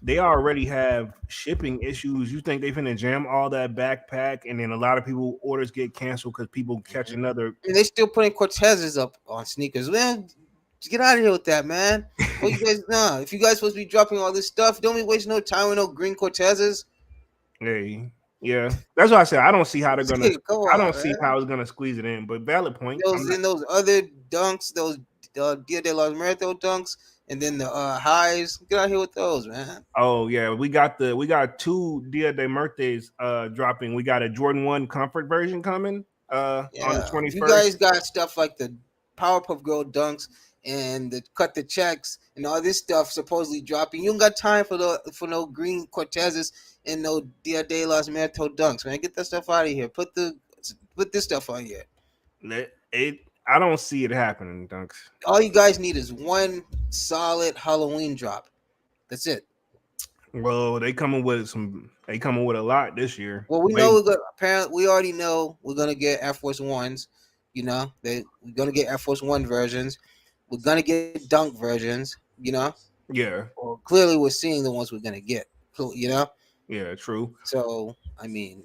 they already have shipping issues. You think they finna jam all that backpack, and then a lot of people orders get canceled because people catch Mhm. another. And they still putting Cortezes up on sneakers. Man, get out of here with that, man. Well, you guys, nah. If you guys supposed to be dropping all this stuff, don't be wasting no time with no green Cortezes. Hey, yeah, that's why I said I don't see how they're gonna. Come I don't on, see man. how it's gonna squeeze it in. But valid point. I'm Those not. in those other dunks, those Dia de los Muertos dunks, and then the highs. Get out here with those, man. Oh yeah, we got two Dia de Muertes dropping. We got a Jordan 1 comfort version coming on the Yeah, you 21st. guys got stuff like the Powerpuff Girl dunks and the cut the checks and all this stuff supposedly dropping. You don't got time for no green Cortezes and no Dia de los Muertos dunks, man. Get that stuff out of here. Put this stuff on here. I don't see it happening, Dunks. All you guys need is one solid Halloween drop. That's it. Well, they coming with a lot this year. Well, we know Wait, apparently we already know we're gonna get Air Force Ones. You know, we're gonna get Air Force One versions. We're gonna get Dunk versions. You know, yeah, well, clearly we're seeing the ones we're gonna get. You know, yeah, true. so I mean,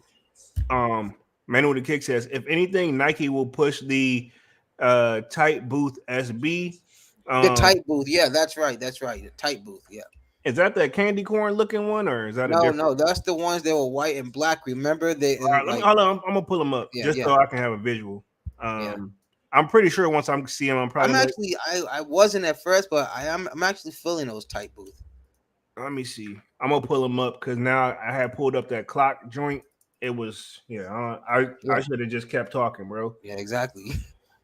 Manu the Kick says if anything, Nike will push the tight booth SB. the Um, tight booth. Yeah, that's right. That's right. The tight booth. Yeah. is that candy corn looking one, or is that a No, different? no, that's the ones that were white and black. Remember they All and right, let me like hold on. I'm gonna pull them up yeah, just yeah, so I can have a visual. yeah. I'm pretty sure once I'm see them, I'm I'm probably like, actually I wasn't at first, but I'm actually feeling those tight booth. let me see. I'm gonna pull them up because now I had pulled up that clock joint. It was I Yeah, should have just kept talking, bro. yeah, exactly.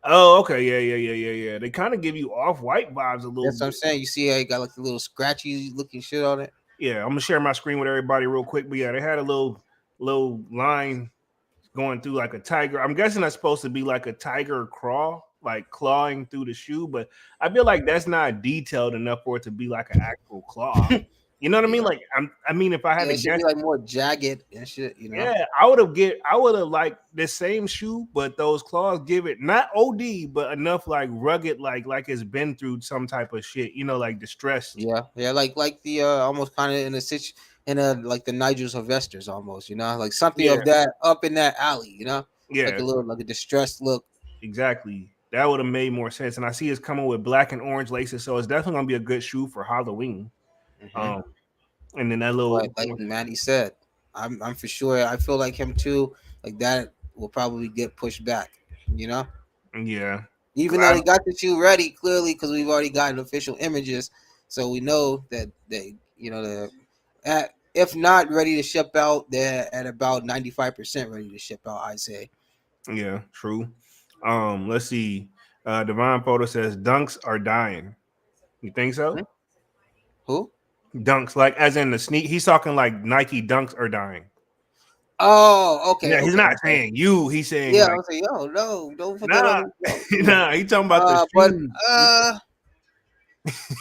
Oh, okay, yeah. They kind of give you off white vibes a little That's what I'm bit. saying. You see how it got like the little scratchy looking shit on it. Yeah, I'm gonna share my screen with everybody real quick. But yeah, they had a little line going through like a tiger. I'm guessing that's supposed to be like a tiger crawl, like clawing through the shoe, but I feel like that's not detailed enough for it to be like an actual claw. You know what I mean? Yeah, Like I mean, if I had yeah. to It should be guess, like more jagged and shit. You know. yeah, I would have liked the same shoe, but those claws give it not OD, but enough like rugged, like it's been through some type of shit, you know, like distressed. Yeah, yeah. Like the almost kind of in a like the Nigel Sylvesters almost. You know, like something Yeah, of that up in that alley. You know, like yeah, a little like a distressed look. exactly. That would have made more sense. And I see it's coming with black and orange laces, so it's definitely gonna be a good shoe for Halloween. Hmm. Um, and then that But little, like Manny said, I'm for sure. I feel like him too. Like that will probably get pushed back. You know. yeah, Even though they got the shoe ready clearly because we've already gotten official images, so we know that they, you know, they're if not ready to ship out, they're at about 95% ready to ship out. I say. yeah, true. Let's see. Divine Photo says dunks are dying. You think so? Hmm? Who? Dunks, like as in the sneak. He's talking like Nike dunks are dying. Oh, okay, Yeah, he's okay, not okay. saying you. He's saying Yeah, I like, was like, yo, no, don't put that on nah, me. Yo. nah. He talking about the But shoes.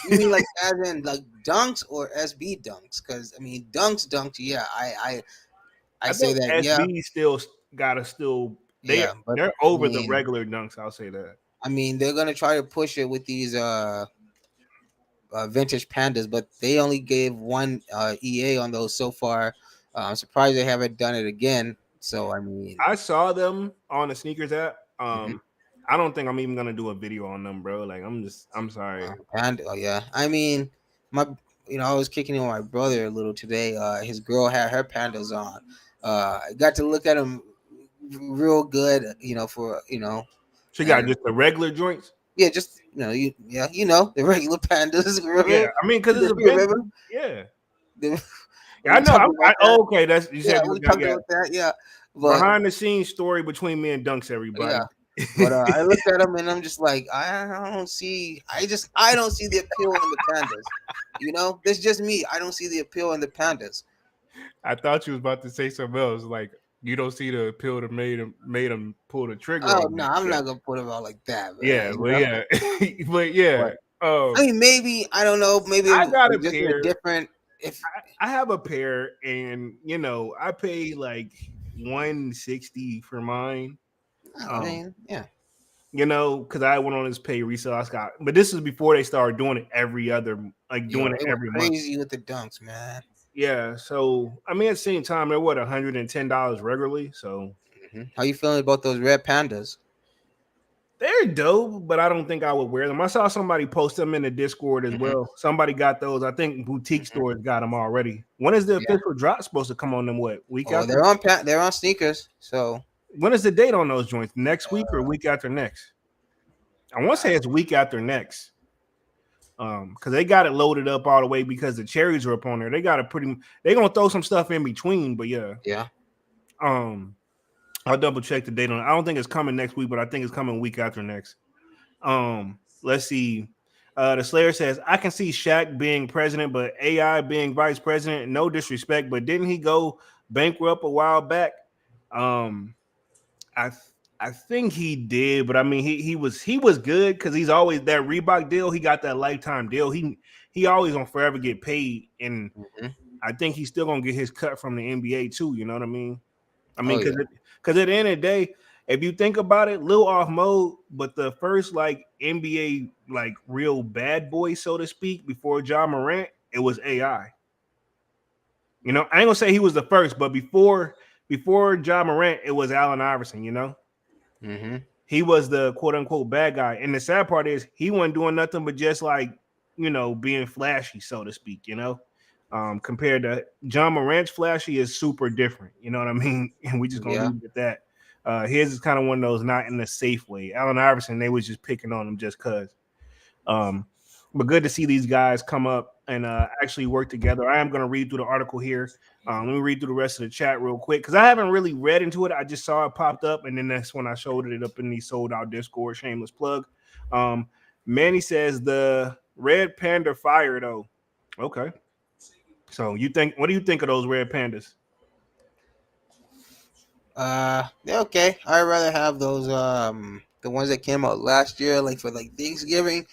you mean like as in like dunks or SB dunks? Because I mean dunks. Yeah, I I say think that. Yeah, SB still gotta still yeah, but they're I over the mean, regular dunks. I'll say that. they're gonna try to push it with these vintage pandas, but they only gave one EA on those so far. I'm surprised they haven't done it again. So I mean, I saw them on the sneakers app. mhm. I don't think I'm even gonna do a video on them, bro. Like I'm sorry. Panda. Oh yeah, I mean, my I was kicking in with my brother a little today. His girl had her pandas on. I got to look at them real good. For She got and just the regular joints. yeah, just the regular pandas. Yeah, Remember? I mean, because it's a Remember? vintage. Yeah, Yeah, I We know. talked about that. Okay. That's you Yeah, said you we got talked about that. Yeah, but behind the scenes story between me and Dunks. yeah, Everybody. but I looked at him and I'm just like, I don't see. I don't see the appeal in the pandas. This is just me. I don't see the appeal in the pandas. I thought you was about to say something else. Like you don't see the appeal that made him pull the trigger Oh on no, that. I'm Yeah. not gonna put it out like that, Yeah. man. But yeah. But yeah. But I mean, maybe I don't know. Maybe I got a just in a pair. different. If I have a pair, and I pay like 160 for mine. I Um, mean, yeah, because I went on this pay resale. I got, but this is before they started doing it every other, like yo, doing it they went every month. crazy with the dunks, man. Yeah. So I mean, at the same time, they're what $110 regularly. So How you feeling about those red pandas? they're dope, but I don't think I would wear them. I saw somebody post them in the Discord as hmm well. Somebody got those. I think boutique stores got them already. When is the Yeah. official drop supposed to come on them? What week Oh, after? they're on sneakers. So When is the date on those joints? Next week or uh, week after next? I want to say it's week after next. Because they got it loaded up all the way because the cherries are up on there. They got it pretty. They're gonna throw some stuff in between, but yeah. yeah. Um, I'll double check the date on it. I don't think it's coming next week, but I think it's coming week after next. Let's see. The Slayer says, I can see Shaq being president, but AI being vice president. No disrespect, but didn't he go bankrupt a while back? Um, I I think he did, but I mean he was good because he's always that Reebok deal. He got that lifetime deal. He always gonna forever get paid, and hmm I think he's still gonna get his cut from the NBA too. You know what I mean? I Oh mean, yeah. because at the end of the day, if you think about it, little off mode, but the first like NBA like real bad boy, so to speak, before John Morant, it was AI. I ain't gonna say he was the first, but before John Morant, it was Allen Iverson. hmm He was the quote unquote bad guy. And the sad part is he wasn't doing nothing but just like, being flashy, so to speak. Compared to John Morant's flashy is super different. You know what I mean? And we just gonna Yeah. leave it at that. His is kind of one of those not in a safe way. Allen Iverson, they was just picking on him just cause. Um, but good to see these guys come up and actually work together. I am going to read through the article here. Let me read through the rest of the chat real quick because I haven't really read into it. I just saw it popped up, and then that's when I showed it up in the sold out Discord. Shameless plug. Um, Manny says the red panda fire though. Okay, so what do you think of those red pandas? They're okay. I'd rather have those the ones that came out last year, like for like Thanksgiving.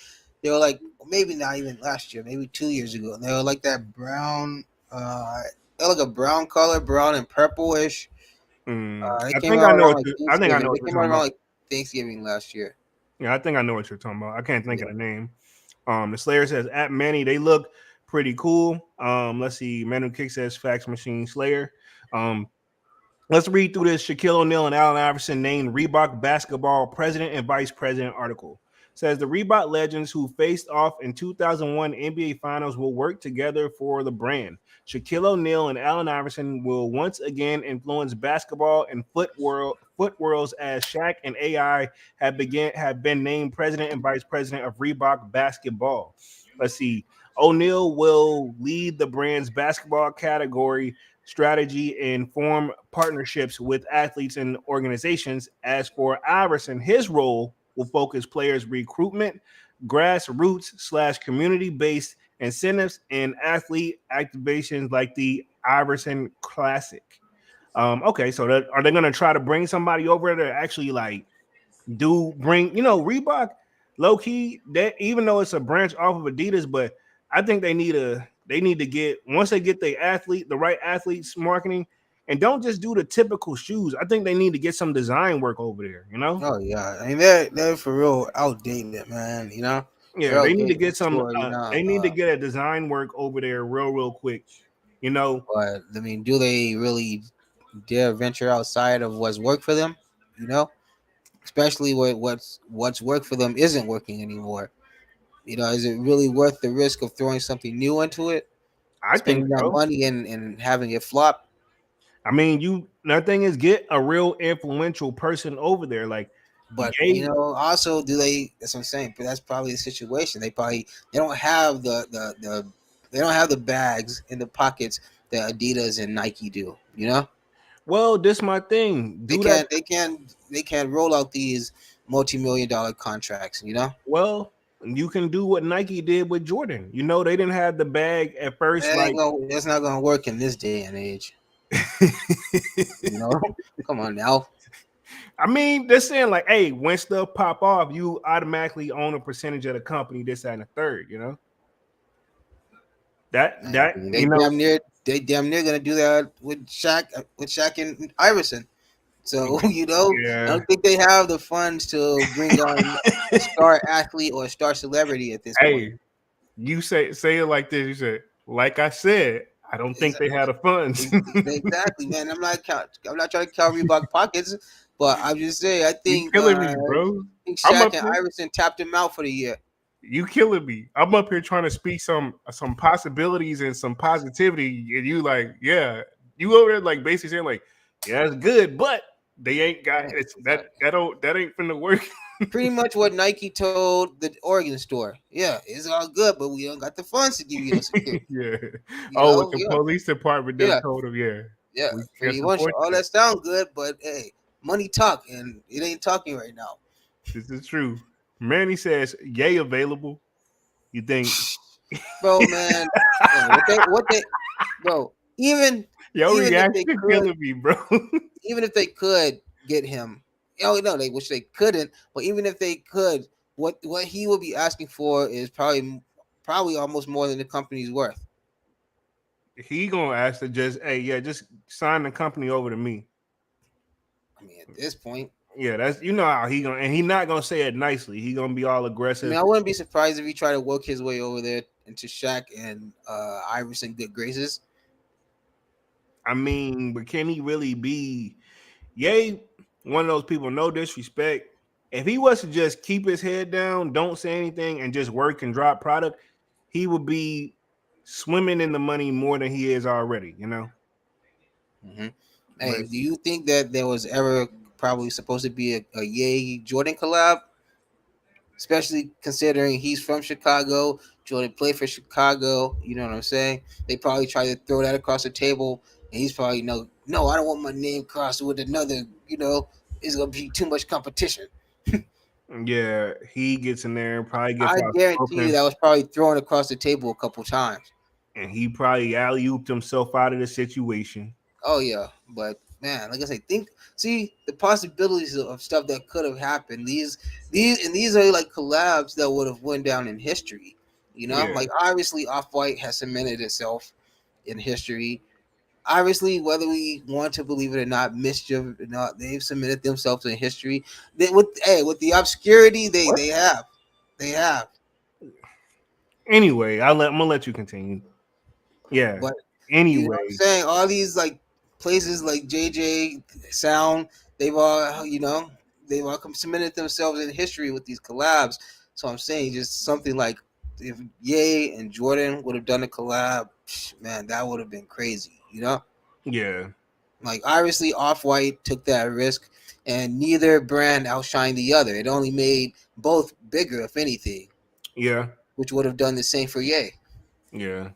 They were like maybe not even last year, maybe 2 years ago. They were like that brown, they're like a brown color, brown and purplish. They I came think I out know around what like I think I know Thanksgiving. They what you're came out talking around about. like Thanksgiving last year. Yeah, I think I know what you're talking about. I can't think of Yeah. the name. The Slayer says at Manny, they look pretty cool. Let's see. Manu Kick says Fax Machine Slayer. Um, let's read through this Shaquille O'Neal and Allen Iverson named Reebok basketball president and vice president article. Says the Reebok legends who faced off in 2001 NBA Finals will work together for the brand. Shaquille O'Neal and Allen Iverson will once again influence basketball and foot worlds as Shaq and AI have been named president and vice president of Reebok basketball. Let's see. O'Neal will lead the brand's basketball category strategy and form partnerships with athletes and organizations. As for Iverson, his role will focus players' recruitment, grassroots slash community based incentives, and athlete activations like the Iverson Classic. Okay, so are they going to try to bring somebody over to actually like do bring Reebok low key that even though it's a branch off of Adidas, but I think they need to get once they get the right athletes marketing and don't just do the typical shoes. I think they need to get some design work over there. Oh yeah, I mean they're for real outdated, man. They're Yeah, they need to outdated for get some sure. they need to get a design work over there real quick. You know, But I mean, do they really dare venture outside of what's worked for them? You know, especially what's worked for them isn't working anymore. Is it really worth the risk of throwing something new into it, I think spending that so. money and having it flop? I mean, another thing is get a real influential person over there. Like But Gabe, also do they? That's what I'm saying. But that's probably the situation. They don't have the They don't have the bags in the pockets that Adidas and Nike do. You know, Well, this my thing. they Do that. can't. They can't. They can't roll out these multi-million-dollar contracts. You know, Well, you can do what Nike did with Jordan. You know, they didn't have the bag at first. that ain't Like, gonna. That's not gonna work in this day and age. You know, come on now. I mean, they're saying like, hey, when stuff pop off, you automatically own a percentage of the company. This that, and the third. You know I that mean, you know. they damn near gonna do that with Shaq and Iverson. So I Yeah. don't think they have the funds to bring on a star athlete or a star celebrity at this point. Hey, you say it like this. You said, like I said, I don't think they had the funds. Exactly, man. I'm not trying to count Reebok pockets, but I'm just saying. You killing me, bro. I think I'm Shaq up and here. Iverson tapped him out for the year. You killing me. I'm up here trying to speak some possibilities and some positivity, and you like, yeah, you over there like basically saying like, yeah, it's good, but they ain't got Yeah, it's exactly. that ain't finna work. Pretty much what Nike told the Oregon store. Yeah, it's all good, but we don't got the funds to give you no security. Yeah. You Oh, with know, the yeah, police department done yeah, told him, yeah, yeah. we can't Pretty much support all that. that sound good, but hey, money talk, and it ain't talking right now. This is true. Manny says, yay available. You think Bro, man, what they, bro, your even if they reaction could, killing me, bro? even if they could get him, oh no, they wish they couldn't. But even if they could, what he would be asking for is probably almost more than the company's worth. He gonna ask to just, hey, yeah, just sign the company over to me. I mean, at this point, Yeah, that's how he gonna, and he not gonna say it nicely. He gonna be all I mean, aggressive. I wouldn't be surprised if he tried to work his way over there into Shaq and Iverson good graces. I mean, but can he really be? Yay, one of those people. No disrespect. If he was to just keep his head down, don't say anything, and just work and drop product, he would be swimming in the money more than he is already. Hmm. But Hey, do you think that there was ever probably supposed to be a Ye Jordan collab? Especially considering he's from Chicago. Jordan played for Chicago. You know what I'm saying? They probably tried to throw that across the table, and he's probably no, I don't want my name crossed with another. It's gonna be too much competition. yeah, he gets in there and probably gets I guarantee you outspoken, that was probably thrown across the table a couple times. and he probably alley ooped himself out of the situation. Oh yeah, but man, like I say, see the possibilities of stuff that could have happened. These are like collabs that would have went down in history. Yeah, Like obviously Off White has cemented itself in history. Obviously, whether we want to believe it or not, Mischief or not, they've cemented themselves in history. With the obscurity what? they have. Anyway, I'm gonna let you continue. Yeah. But you know what I'm Anyway, saying? All these like places like JJ Sound, they've all they've all cemented themselves in history with these collabs. So I'm saying just something like if Ye and Jordan would have done a collab, man, that would have been crazy. yeah, Like obviously Off White took that risk, and neither brand outshined the other. It only made both bigger, if anything, yeah, which would have done the same for Ye. yeah.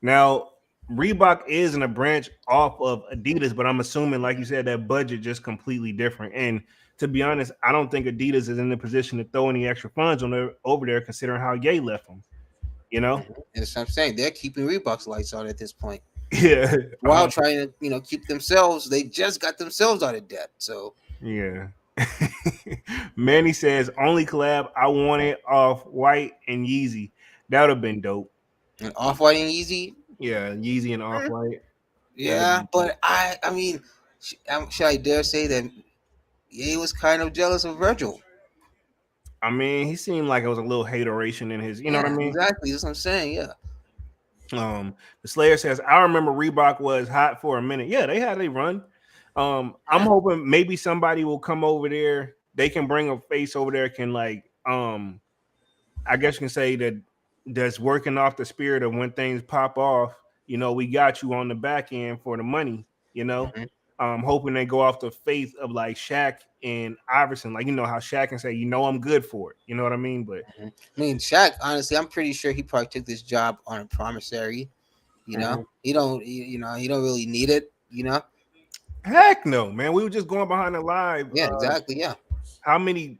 Now, Reebok is in a branch off of Adidas, but I'm assuming, like you said, that budget just completely different. And to be honest, I don't think Adidas is in the position to throw any extra funds over there, considering how Ye left them. You know? That's what I'm saying. They're keeping Reebok's lights on at this point, Yeah. while trying to keep themselves. They just got themselves out of debt. So Yeah. Manny says only collab I wanted off White and Yeezy. That would have been dope. and Off White and Easy, Yeah, Yeezy and Off White. That'd yeah. be dope. But I mean, should I dare say that Ye was kind of jealous of Virgil? I mean, he seemed like it was a little hateration in his, you know what I Yeah, mean? exactly. That's what I'm saying. Yeah. The Slayer says, I remember Reebok was hot for a minute. Yeah, they had a run. I'm Yeah. hoping maybe somebody will come over there. They can bring a face over there, can like I guess you can say that's working off the spirit of when things pop off. We got you on the back end for the money, you know. Mhm. hoping they go off the faith of like Shaq and Iverson. Like, you know how Shaq can say, you know, I'm good for it. You know what I mean? But I mean, Shaq, honestly, I'm pretty sure he probably took this job on a promissory. You know, he don't really need it. You know, heck no, man. We were just going behind the live. yeah, exactly, yeah. How many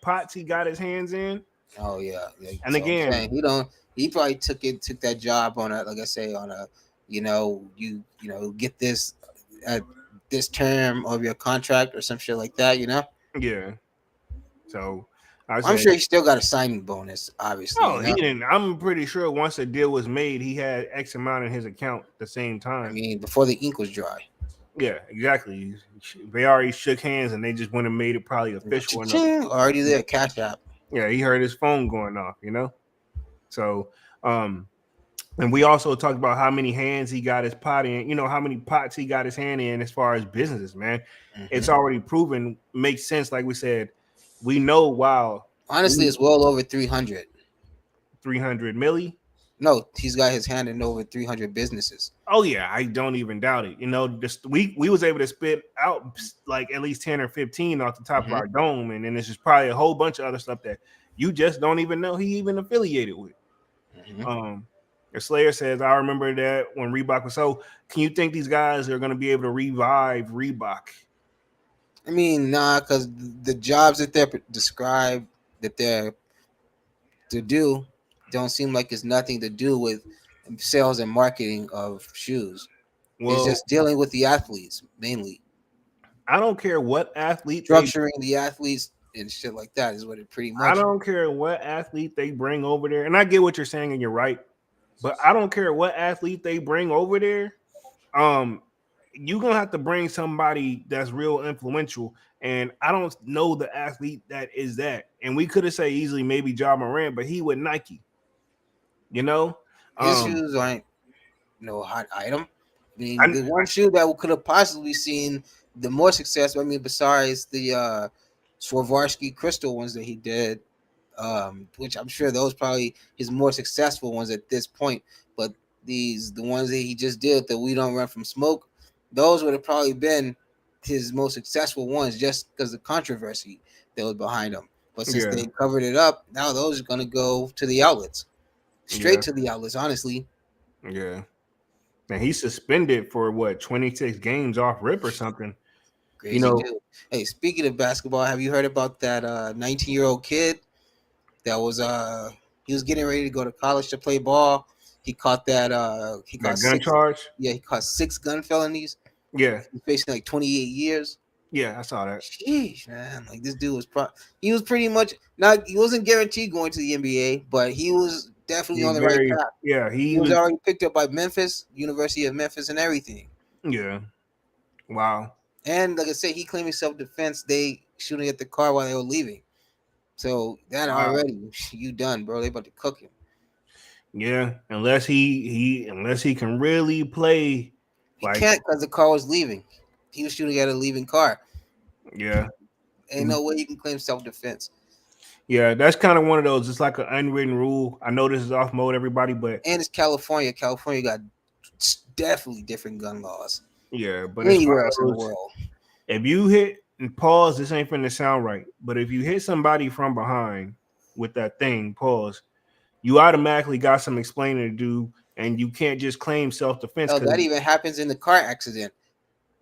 pots he got his hands in? Oh yeah, And so I'm again, saying he don't. He probably took that job on a, like I say, on a, get this at this term of your contract or some shit like that. You know, yeah. So I I'm said, sure he still got a signing bonus, obviously. oh, You he know, didn't. I'm pretty sure once the deal was made, he had X amount in his account at the same I time. mean, before the ink was dry. Yeah, exactly. They already shook hands and they just went and made it probably official enough. Cha-ching, already there, Cash App. Yeah, he heard his phone going off, you know? So, and we also talked about how many hands he got his pot in, you know, how many pots he got his hand in as far as businesses, man. It's Hmm. already proven, makes sense. Like we said, we know, wow, Honestly, it's well over 300. 300 milli. No, he's got his hand in over 300 businesses. Oh yeah, I don't even doubt it. You know, just we was able to spit out like at least 10 or 15 off the top of Hmm. our dome, and then there's just probably a whole bunch of other stuff that you just don't even know he even affiliated with. Hmm. Um, Slayer says, I remember that when Reebok was so. Can you think these guys are going to be able to revive Reebok? I mean, nah, because the jobs that they're described that they're to do don't seem like it's nothing to do with sales and marketing of shoes. It's Well, just dealing with the athletes mainly, I don't care what athlete they. structuring the athletes and shit like that is what it pretty I much. don't care what athlete they bring over there, and I get what you're saying, and you're right. But I don't care what athlete they bring over there. Um, you're gonna have to bring somebody that's real influential. And I don't know the athlete that is that. And we could have said easily maybe John Moran, but he with Nike, you know. His Um, shoes aren't no hot item. I mean, I, the one shoe that could have possibly seen the more success. I mean, besides the Swarovski crystal ones that he did, which I'm sure those probably his more successful ones at this point. But the ones that he just did that we don't run from smoke, those would have probably been his most successful ones just because of the controversy that was behind them. But since yeah, they covered it up, now those are gonna go to the outlets, straight yeah, to the outlets. Honestly, yeah. And he's suspended for what 26 games off rip or something. You crazy know, dude. Hey, speaking of basketball, have you heard about that 19-year-old kid that was he was getting ready to go to college to play ball. He that caught gun six, charge. yeah, he caught 6 gun felonies. Yeah, He's facing like 28 years. yeah, I saw that. Sheesh, man. Like this dude was he was pretty much not, he wasn't guaranteed going to the NBA, but he was definitely He on the right very, path. yeah, he He was was, already picked up by Memphis, University of Memphis and everything. yeah. Wow. And like I said, he claiming self-defense, they shooting at the car while they were leaving. So that Wow. already you done, bro. They about to cook him. Yeah, unless he can really play He like can't because the car was leaving. He was shooting at a leaving car. yeah. Ain't no way you can claim self-defense. Yeah, that's kind of one of those. It's like an unwritten rule. I know this is off mode, everybody, but And it's California. California got definitely different gun laws yeah, but it's one anywhere else in of the those. world. If you hit and pause, this ain't finna sound right. But if you hit somebody from behind with that thing, pause, you automatically got some explaining to do, and you can't just claim self defense Hell, because that even happens in the car accident.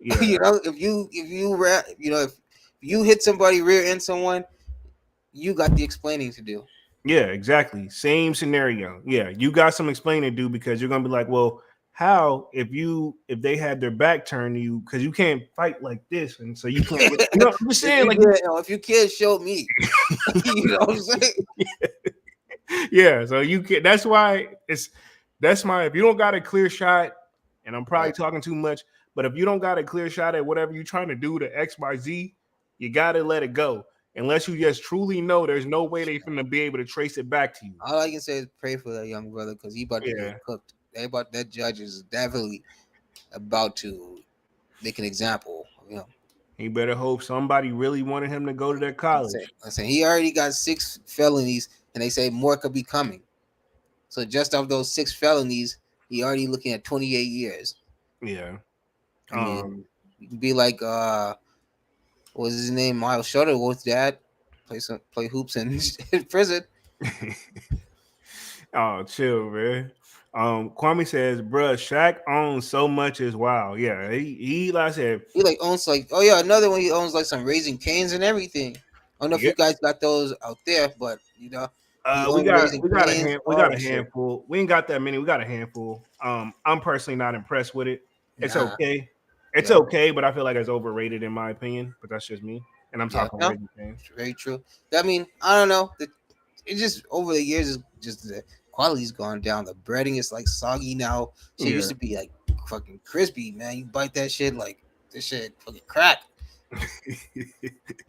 yeah, You know, if you hit somebody, rear end someone, you got the explaining to do. yeah, exactly. Same scenario. Yeah, you got some explaining to do because you're gonna be like, well, how if they had their back turned to you because you can't fight like this, and so you can't. You know, I'm just saying, like, If you can't show me, you know what I'm saying? yeah. So you can. That's why it's. That's my. If you don't got a clear shot, and I'm probably Right. talking too much, but if you don't got a clear shot at whatever you're trying to do to X Y Z, you gotta let it go. Unless you just truly know there's no way they're gonna be able to trace it back to you. All I can say is pray for that young brother because he about to Yeah. get cooked. That judge is definitely about to make an example of him. He better hope somebody really wanted him to go to that college. I say he already got 6 felonies, and they say more could be coming. So just off those 6 felonies, he already looking at 28 years. Yeah. I mean, Um, you could be like what was his name? Miles Shuttlesworth's dad. Play hoops in, in prison. oh, chill, man. Kwame says, "Bruh, Shaq owns so much as wow. Yeah, he like I said, He like owns like, oh yeah, another one. He owns like some Raising Canes and everything. I don't know if yeah. you guys got those out there, but he We owned got Raising we got a Canes, hand we all got a that shit. handful. We ain't got that many. We got a handful. I'm personally not impressed with it. It's Nah, okay. It's yeah, okay, but I feel like it's overrated in my opinion. But that's just me. And I'm yeah, talking no, Reggie James. it's very true. I mean, I don't know. It just over the years, is just the quality's gone down. The breading is like soggy now. Shit used Yeah. to be like fucking crispy, man. You bite that shit like this shit fucking crack.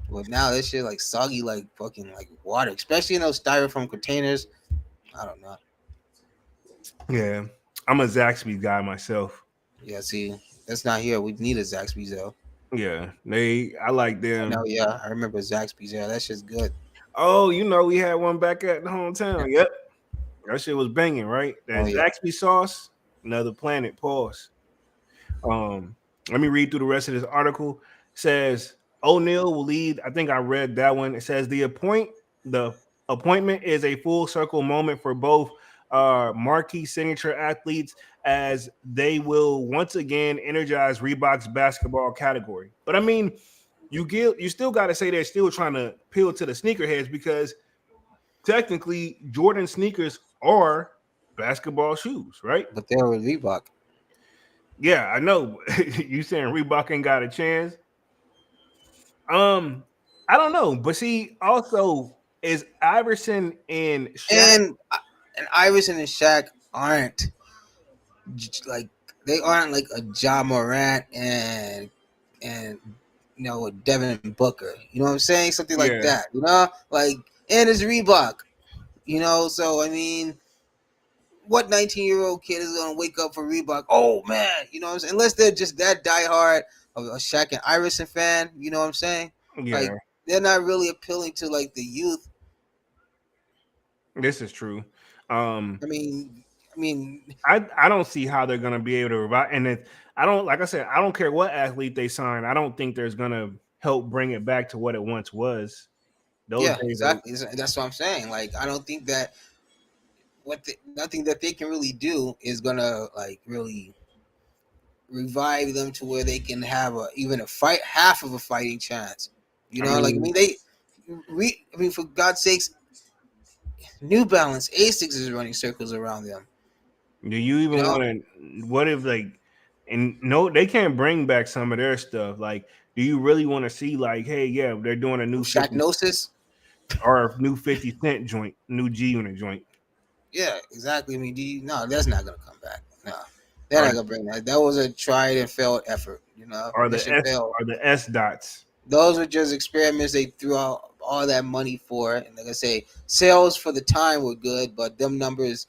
But now this shit like soggy like fucking like water, especially in those styrofoam containers. I don't know. Yeah. I'm a Zaxby's guy myself. Yeah, see, that's not here. We need a Zaxby's though. Yeah. I like I know, them. yeah, I remember Zaxby's. Yeah, that shit's good. Oh, we had one back at the hometown. Yep. That shit was banging, right? Oh That yeah, Zaxby sauce, another planet. Pause. Um, Let me read through the rest of this article. It says O'Neal will lead. I think I read that one. It says the appointment is a full circle moment for both marquee signature athletes as they will once again energize Reebok's basketball category. But I mean, you still got to say they're still trying to appeal to the sneakerheads because technically Jordan sneakers are basketball shoes, right? but they're with Reebok. Yeah, I know. You saying Reebok ain't got a chance? I don't know, but see, also is Iverson and Shaq. And Iverson and Shaq aren't like they aren't like a Ja Morant and Devin Booker. You know what I'm saying? Something like Yeah, that. Like and it's Reebok. So I mean, what 19-year-old kid is gonna wake up for Reebok? Oh man, you know what I'm saying? Unless they're just that diehard of a Shaq and Iverson fan, you know what I'm saying? yeah, Like they're not really appealing to like the youth. this is true. Um, I mean, I mean, I don't see how they're gonna be able to revive, and I don't like I said, I don't care what athlete they sign. I don't think there's gonna help bring it back to what it once was. Those yeah, days are exactly. That's what I'm saying. Like I don't think that nothing that they can really do is gonna like really revive them to where they can have even a fight, half of a fighting chance. I Like I mean, mean, I mean, for God's sakes, New Balance Asics is running circles around them. do you You even know, want to? What if like, and no, they can't bring back some of their stuff. Like, do you really want to see like, hey, yeah, they're doing a new 50 Shaqnosis. or a new 50 Cent joint, new G Unit joint, Yeah, exactly. I mean, no, that's not gonna come back. No, they're or not gonna bring that. That was a tried and failed effort. or the Mission S failed. or the S dots. Those were just experiments they threw out all that money for. And like I say, sales for the time were good, but them numbers,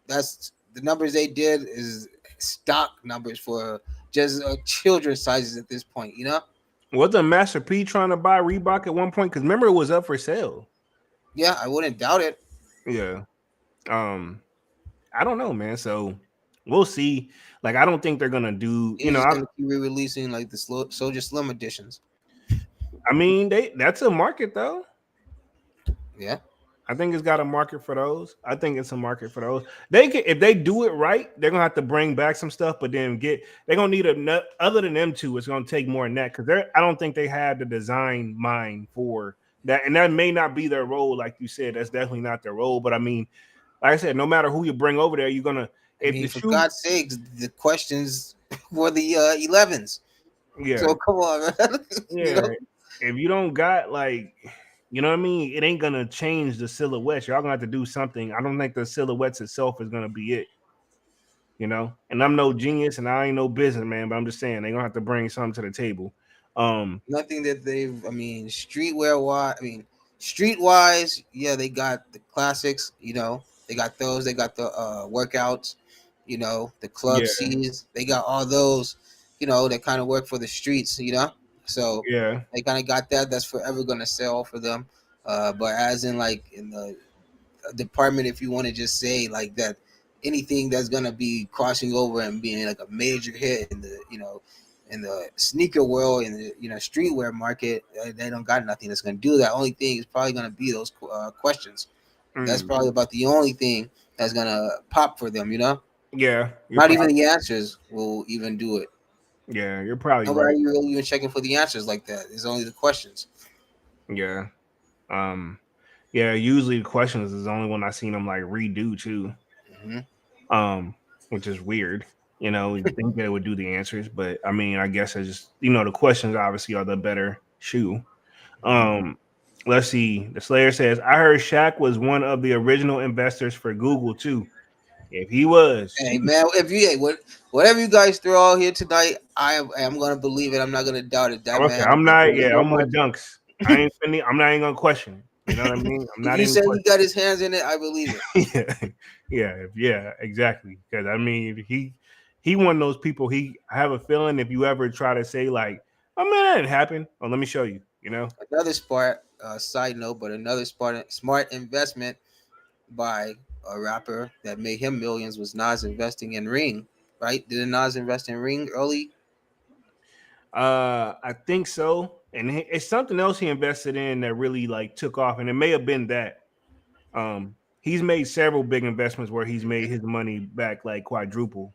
that's the numbers they did is stock numbers for just children's sizes at this point. Wasn't Master P trying to buy Reebok at one point? Because remember it was up for sale. Yeah, I wouldn't doubt it. Yeah. Um, I don't know, man. So we'll see. Like, I don't think they're gonna do. He's just gonna keep re-releasing like the Soldier Slim editions. I mean, that's a market though. Yeah, I think it's got a market for those. I think it's a market for those. They can if they do it right, they're gonna have to bring back some stuff, but then they're gonna need other than them two. It's gonna take more than that because I don't think they have the design mind for that, and that may not be their role, like you said. That's definitely not their role. But I mean, like I said, no matter who you bring over there, you're gonna I if mean, the for shoe, God's sakes, the questions were the 11s. yeah, So come on, man. yeah. If you don't got like, you know what I mean, it ain't gonna change the silhouettes. Y'all gonna have to do something. I don't think the silhouettes itself is gonna be it. And I'm no genius and I ain't no businessman, but I'm just saying they're gonna have to bring something to the table. Nothing that they've. I mean, streetwear wise. I mean, streetwise, yeah, they got the classics. They got those. They got the workouts. The club Yeah, C's. They got all those. That kind of work for the streets. So yeah, they kind of got that. That's forever gonna sell for them. But as in like in the department, if you want to just say like that, anything that's gonna be crossing over and being like a major hit in the in the sneaker world, in the streetwear market. They don't got nothing that's gonna do that. Only thing is probably gonna be those questions. That's Mm. probably about the only thing that's gonna pop for them. Yeah, you're Not even probably the answers will even do it. yeah, you're probably right. Nobody really even checking for the answers like that. It's only the questions. Yeah. Um yeah, usually the questions is the only one I seen them like redo too. Hmm. Which is weird. You think they would do the answers, but I mean, I guess I just the questions obviously are the better shoe. Um, let's see. The Slayer says, I heard Shaq was one of the original investors for Google too. If he was, Hey sheesh. man, if you whatever you guys throw out here tonight, I'm gonna believe it. I'm not gonna doubt it. That Okay, man I'm is not. doing Yeah, so I'm much. with Dunks. I'm not even gonna question. You know what I mean? I'm If not you even say he questioning. got his hands in it, I believe it. Yeah, exactly. Because I mean, he one of those people. I have a feeling if you ever try to say like, "Oh man, that didn't happen," oh, let me show you. Another smart side note, but another smart investment by a rapper that made him millions was Nas investing in Ring. Right? Didn't Nas invest in Ring early? I think so, and it's something else he invested in that really like took off, and it may have been that. He's made several big investments where he's made his money back like quadruple.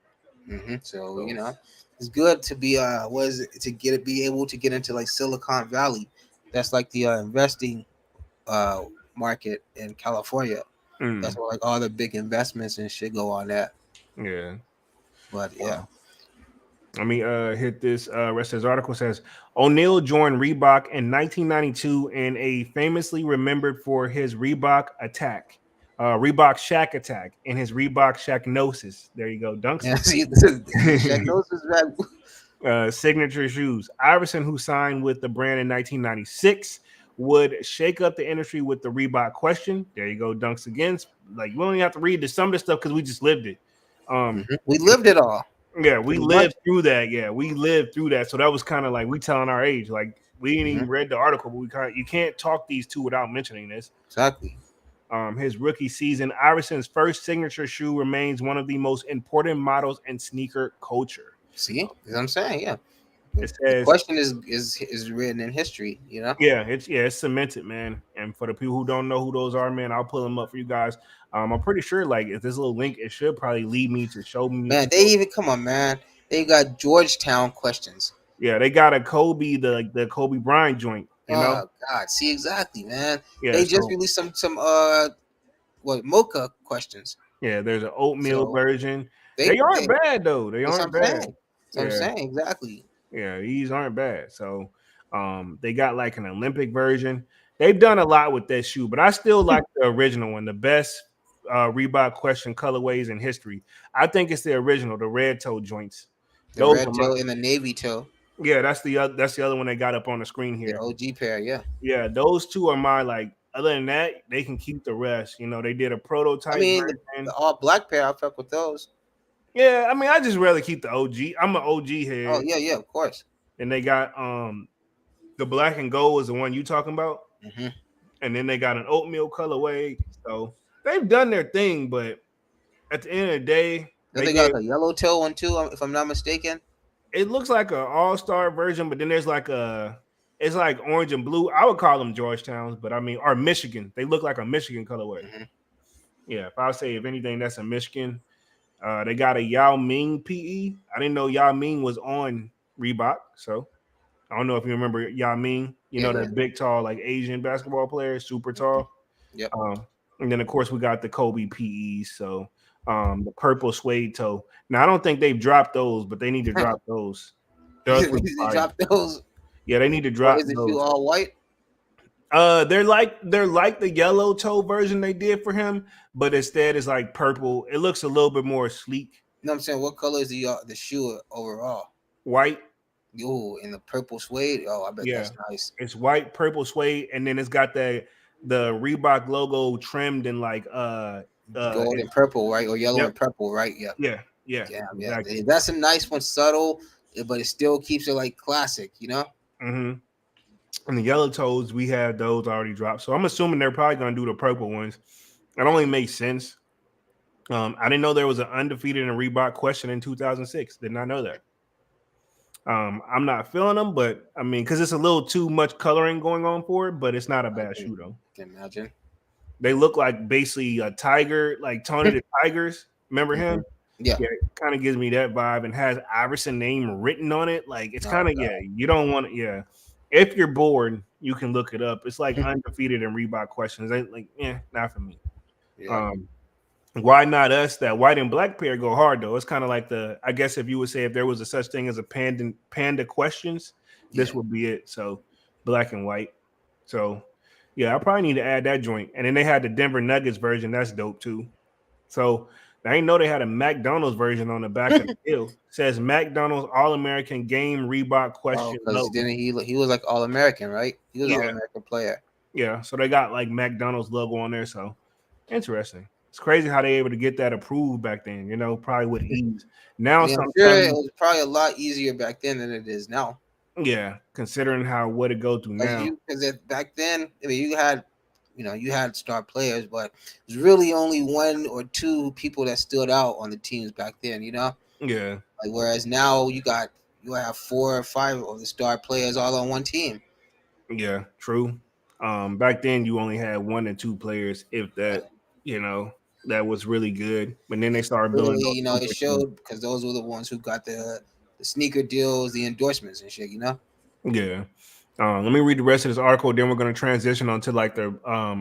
So So, it's good to be was it to be able to get into like Silicon Valley. That's like the investing uh market in California. That's mm, where like all the big investments and shit go on that. yeah. But yeah, Let me hit this. Rest of his article says O'Neal joined Reebok in 1992 and a famously remembered for his Reebok attack, Reebok Shaq attack, and his Reebok Shaqnosis. There you go, Dunks. yeah. See, Shaq knows his back. Signature shoes. Iverson, who signed with the brand in 1996, would shake up the industry with the Reebok question. There you go, Dunks again. Like we only have to read some of this stuff because we just lived it. Um, We lived it all, yeah, we pretty lived much. through that. Yeah, we lived through that. So that was kind of like we telling our age. Like we didn't even read the article, but you can't talk these two without mentioning this. Exactly. His rookie season, Iverson's first signature shoe remains one of the most important models in sneaker culture. See, as I'm saying, yeah. It The says, question is written in history. it's cemented, man. And for the people who don't know who those are, man, I'll pull them up for you guys. I'm pretty sure, like, if this little link, it should probably lead me to show me. Man, they even come on, man. They got Georgetown questions. Yeah, they got a Kobe, the Kobe Bryant joint. Oh God, see exactly, man. Yeah, They just so released some mocha questions. yeah, there's an oatmeal So version. They they aren't bad though. They that's what aren't I'm bad. saying. That's what I'm Yeah, saying exactly. yeah, these aren't bad. So, they got like an Olympic version. They've done a lot with that shoe, but I still like the original one, the best Reebok question colorways in history. I think it's the original, the red toe joints. The Those red are my toe and the navy toe, yeah. That's the other one they got up on the screen the here. OG pair. Yeah, Yeah, those two are my like. Other than that, they can keep the rest. They did a I prototype mean the version. all black pair. I fuck with those. Yeah, I mean, I just rather keep the OG. I'm an OG Oh head, yeah, yeah, of course. and they got the black and gold is the one you talking about, Hmm. and then they got an oatmeal colorway. So they've done their thing, but at the end of the day, Then they they got did. like a yellow toe one too, if I'm not mistaken. It looks like an all star version, but then there's like it's like orange and blue. I would call them Georgetowns, but I mean, or Michigan. They look like a Michigan colorway. Hmm. Yeah, if I say if anything, that's a Michigan. They got a Yao Ming PE. I didn't know Yao Ming was on Reebok, so I don't know if you remember Yao Ming. Yeah, yeah. That big, tall, like Asian basketball player, super Hmm. tall. Yep. And then of course we got the Kobe PEs. So the purple suede toe. Now I don't think they've dropped those, but they need to drop those. Those were They fire. dropped those. Yeah, they need to Or drop is the shoe those. all white? They're like the yellow toe version they did for him, but instead it's like purple. It looks a little bit more sleek. You know what I'm saying? What color is the shoe overall? White. Yo, in the purple suede. Oh, I bet Yeah. that's nice. It's white, purple suede, and then it's got the Reebok logo trimmed in like Gold and purple, right? Or yellow yep, and purple, right? Yeah. yeah, Yeah, yeah. exactly. That's a nice one, subtle, but it still keeps it like classic, Mm-hmm. And the yellow toes, we have those already dropped. So I'm assuming they're probably gonna do the purple ones. It only makes sense. I didn't know there was an undefeated and Reebok question in 2006. Did not know that. I'm not feeling them, but I mean, because it's a little too much coloring going on for it, but it's not a I bad shoe though. can imagine. They look like basically a tiger, like Tony the Tigers. Remember Hmm. him? Yeah. Yeah, kind of gives me that vibe and has Iverson name written on it. Like it's Oh kind of yeah, you don't want to yeah. If you're bored, you can look it up. It's like God. undefeated and Reebok questions. Like yeah, not for me. Yeah. Um, why not us? That white and black pair go hard though. It's kind of like the I guess if you would say if there was a such thing as a panda questions, this Yeah. would be it. So black and white. So yeah, I probably need to add that joint. And then they had the Denver Nuggets version. That's dope too. So I didn't know they had a McDonald's version on the back of the deal. It says McDonald's All American Game Reebok Oh, question because logo. didn't he was like All American, right? He was All Yeah, American player. yeah. So they got like McDonald's logo on there. So interesting. It's crazy how they able to get that approved back then. You know, probably with ease. Now Yeah, I'm sure it sometimes, was probably a lot easier back then than it is now. yeah, considering how what it go through now. Because back then, I mean, you had star players, but it was really only one or two people that stood out on the teams back then. Yeah, Like whereas now you have 4 or 5 of the star players all on one team. yeah, true. Back then you only had one or two players, if that, Like, you know, that was really good. But then they started building really, those it super teams. showed because those were the ones who got the sneaker deals, the endorsements and shit. Yeah. Let me read the rest of this article. Then we're going to transition onto like the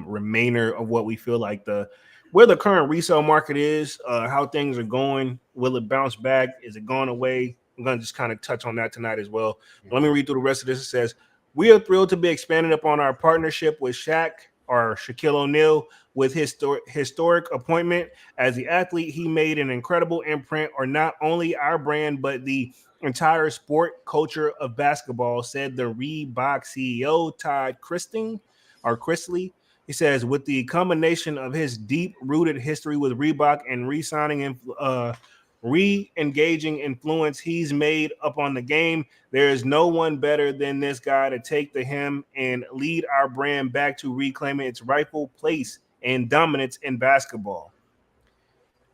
remainder of what we feel like the where the current resale market is, how things are going. Will it bounce back? Is it going away? I'm going to just kind of touch on that tonight as well. Let me read through the rest of this. It says, we are thrilled to be expanding upon our partnership with Shaq or Shaquille O'Neal with his historic appointment as the athlete. He made an incredible imprint on not only our brand, but the entire sport culture of basketball, said the Reebok CEO Todd Chrisley. He says, with the combination of his deep-rooted history with Reebok and re-signing and re-engaging influence he's made up on the game, there is no one better than this guy to take the helm and lead our brand back to reclaiming its rightful place and dominance in basketball.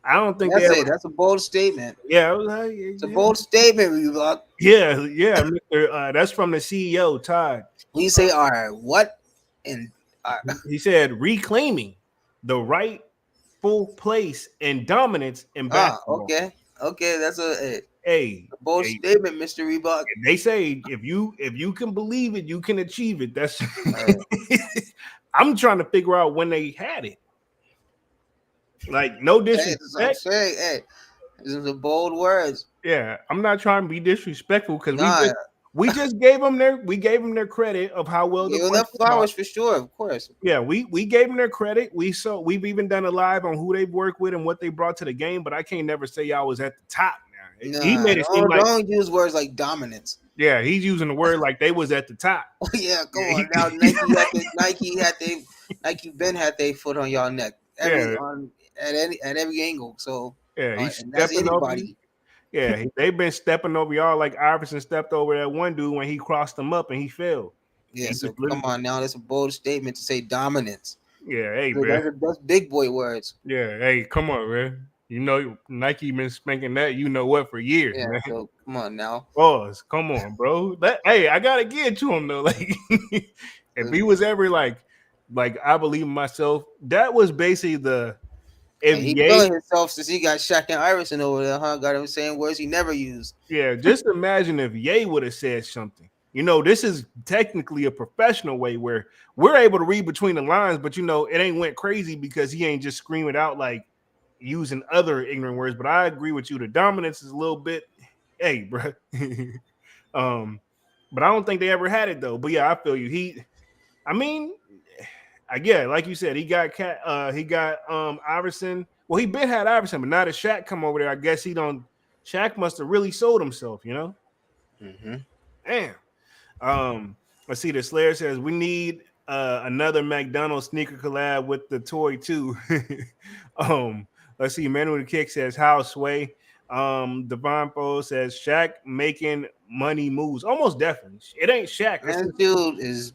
I don't think they ever. That's a bold statement. Yeah, it was like, It's a bold statement, Reebok. yeah. That's from the CEO, Todd. When you say, all right, what? And He said reclaiming the rightful place and dominance in basketball. okay, okay, that's Hey, a bold hey, statement, Mister Reebok. they say if you can believe it, you can achieve it. That's Right. I'm trying to figure out when they had it. Like, no Hey, that's what I'm disrespect. saying. Hey, these are the bold words. Yeah, I'm not trying to be disrespectful because Nah, we just gave them their credit of how well the give them their questions are. flowers for sure, of course. Yeah, we gave them their credit. We've even done a live on who they've worked with and what they brought to the game, but I can't never say y'all was at the top now. He Nah, made it seem like don't use words like dominance. yeah, he's using the word like they was at the top. Yeah, come Yeah, on now. Nike Ben had their foot on y'all neck yeah, at every angle. So yeah, he's and that's stepping over you. anybody. Yeah, they've been stepping over y'all like Iverson stepped over that one dude when he crossed him up and he fell. Yeah, He so just come literally, on now. That's a bold statement to say dominance. yeah, hey, So bro. that's big boy words. Yeah, hey, come on, man. You know Nike been spanking that, you know what, for years, Yeah, man. so come on now. Pause. Come on, bro. Hey, I gotta get to him though. Like, if he was ever like I believe in myself, that was basically the if And he Ye, feeling himself since he got Shaq and Iverson over there, huh? Got him saying words he never used. yeah, just imagine if Ye would have said something. You know, this is technically a professional way where we're able to read between the lines, but you know, it ain't went crazy because he ain't just screaming out like using other ignorant words. But I agree with you. The dominance is a little bit, hey, bro. But I don't think they ever had it though. But yeah, I feel you. I mean, yeah, like you said, he got Iverson. Well, he been had Iverson, but now that Shaq come over there, I guess he don't. Shaq must have really sold himself, you know. Mm-hmm. Damn. Let's see. The Slayer says we need another McDonald's sneaker collab with the toy too. Let's see. Manuel the Kick says how Sway. Divine Foe says Shaq making money moves. Almost definitely. It ain't Shaq. Man, this dude is